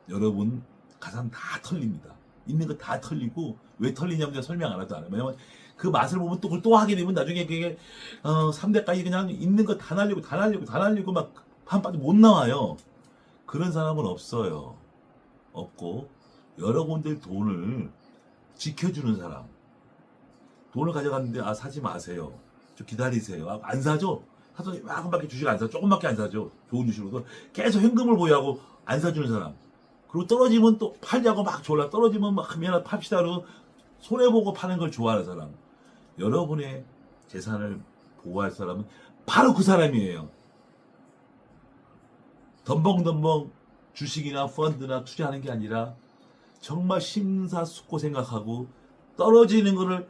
S1: 여러분 가산 다 털립니다. 있는 거 다 털리고 왜 털리냐면 제가 설명 안 하도 안 해요. 왜냐면 그 맛을 보면 또 그걸 또 하게 되면 나중에 그게 3대까지 그냥 있는 거 다 날리고 막 한바도 못 나와요. 그런 사람은 없어요. 없고 여러분들 돈을 지켜주는 사람, 돈을 가져갔는데 사지 마세요. 좀 기다리세요. 안 사죠? 사서 조금밖에 주식 안 사, 조금밖에 안 사죠. 좋은 주식으로 계속 현금을 보유하고 안 사주는 사람. 그리고 떨어지면 또 팔자고 막 졸라 떨어지면 막 미안하다 팝시다로 손해보고 파는 걸 좋아하는 사람. 여러분의 재산을 보호할 사람은 바로 그 사람이에요. 덤벙덤벙 주식이나 펀드나 투자하는 게 아니라 정말 심사숙고 생각하고 떨어지는 거를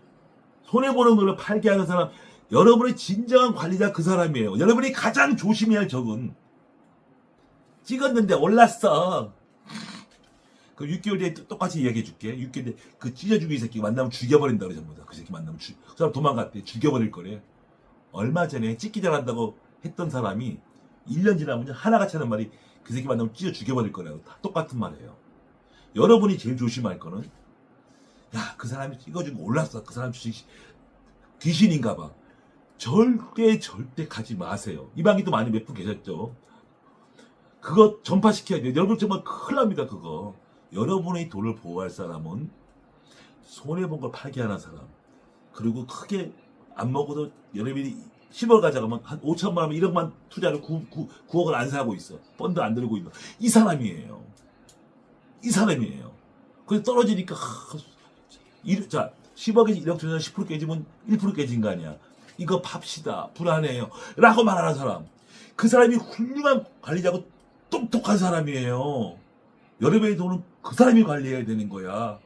S1: 손해보는 거를 팔게 하는 사람. 여러분의 진정한 관리자 그 사람이에요. 여러분이 가장 조심해야 할 적은 찍었는데 올랐어. 그 6개월 뒤에 똑같이 이야기해 줄게. 6개월 뒤에 그 찢어주기 이 새끼 만나면 죽여버린다 그래 전부 다. 그 새끼 만나면 그 사람 도망갔대. 죽여버릴 거래. 얼마 전에 찍기 잘한다고 했던 사람이 1년 지나면 하나같이 하는 말이 그 새끼 만나면 찢어 죽여버릴 거라고. 다 똑같은 말이에요. 여러분이 제일 조심할 거는 야, 그 사람이 찍어주고 올랐어. 그 사람 주식 귀신인가 봐. 절대 가지 마세요. 이 방에도 많이 몇 분 계셨죠. 그거 전파시켜야 돼요. 여러분 정말 큰일 납니다. 그거. 여러분의 돈을 보호할 사람은 손해본 걸 팔게 하는 사람. 그리고 크게 안 먹어도 여러분이 10억 가져가면 한 5천만 원, 1억만 투자를 9억을 안 사고 있어. 펀드 안 들고 있는. 이 사람이에요. 이 사람이에요. 그래서 떨어지니까 자 10억에서 1억 투자 10% 깨지면 1% 깨진 거 아니야. 이거 팝시다. 불안해요. 라고 말하는 사람. 그 사람이 훌륭한 관리자고 똑똑한 사람이에요. 여러분의 돈은 그 사람이 관리해야 되는 거야.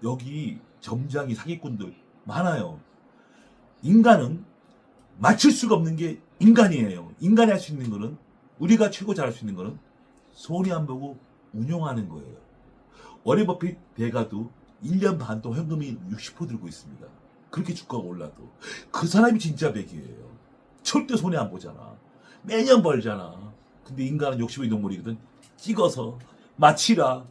S1: 여기 점장이 사기꾼들 많아요. 인간은 맞출 수가 없는 게 인간이에요. 인간이 할 수 있는 거는 우리가 최고 잘할 수 있는 거는 손해 안 보고 운용하는 거예요. 워렌 버핏 대가도 1년 반 동안 현금이 60% 들고 있습니다. 그렇게 주가가 올라도 그 사람이 진짜 백이에요. 절대 손해 안 보잖아. 매년 벌잖아. 근데 인간은 욕심의 동물이거든. 찍어서 마치라.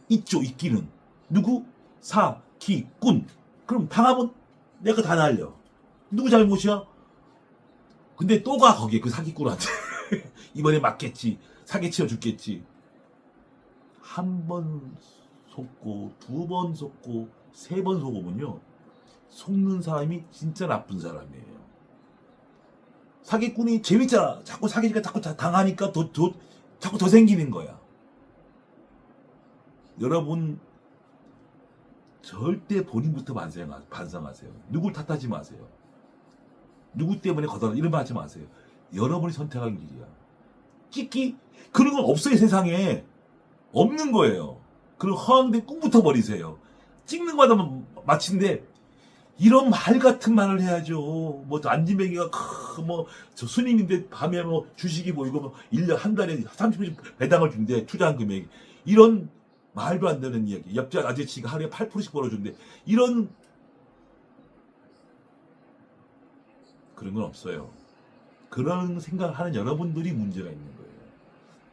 S1: 있죠, 있기는. 누구? 사기꾼. 그럼 당하면 내가 다 날려. 누구 잘못이야? 근데 또 가 거기에 그 사기꾼한테. 이번에 맞겠지. 사기치어 죽겠지. 한 번 속고, 2번 속고, 3번 속으면요. 속는 사람이 진짜 나쁜 사람이에요. 사기꾼이 재밌잖아. 자꾸 사기니까 자꾸 당하니까 자꾸 더 생기는 거야. 여러분 절대 본인부터 반성하세요. 누굴 탓하지 마세요. 누구 때문에 거덜나 이런 말 하지 마세요. 여러분이 선택한 길이야. 찍기 그런 건 없어요. 세상에 없는 거예요. 그런 허황된 꿈부터 버리세요. 찍는 거다 마친데 이런 말 같은 말을 해야죠. 뭐 안진뱅이가 저 스님인데 밤에 주식이 보이고 1년 한 달에 30%씩 배당을 준대. 투자한 금액이. 이런 말도 안 되는 이야기. 옆집 아저씨가 하루에 8%씩 벌어준대. 이런 그런 건 없어요. 그런 생각을 하는 여러분들이 문제가 있는 거예요.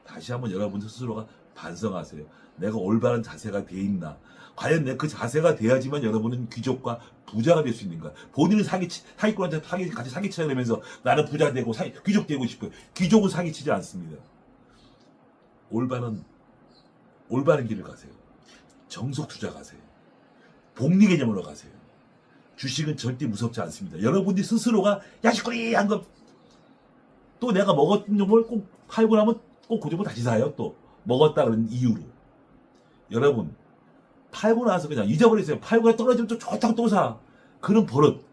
S1: 다시 한번 여러분 스스로가 반성하세요. 내가 올바른 자세가 돼 있나? 과연 내 그 자세가 돼야지만 여러분은 귀족과 부자가 될 수 있는 거야. 본인은 사기꾼한테 같이 사기치자 그러면서 나는 부자 되고 귀족 되고 싶어요. 귀족은 사기치지 않습니다. 올바른 길을 가세요. 정석 투자 가세요. 복리 개념으로 가세요. 주식은 절대 무섭지 않습니다. 여러분들이 스스로가 야식거리 한 거 또 내가 먹었던 종목을 꼭 팔고 나면 꼭 그 종목 다시 사요. 또 먹었다 그런 이유로. 여러분 팔고 나서 그냥 잊어버리세요. 팔고 떨어지면 또 좋다고 또 사. 그런 버릇.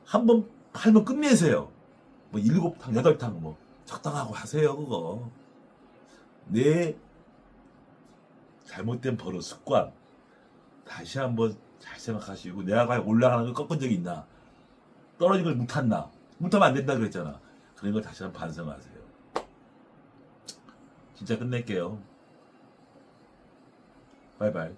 S1: 한번 팔면 끝내세요. 뭐 7탕, 8탕 뭐 적당하고 하세요. 그거. 내 잘못된 버릇, 습관 다시 한번 잘 생각하시고 내가 과연 올라가는 걸 꺾은 적이 있나? 떨어진 걸 못 탔나? 못 타면 안 된다 그랬잖아. 그런 걸 다시 한번 반성하세요. 진짜 끝낼게요. 바이바이.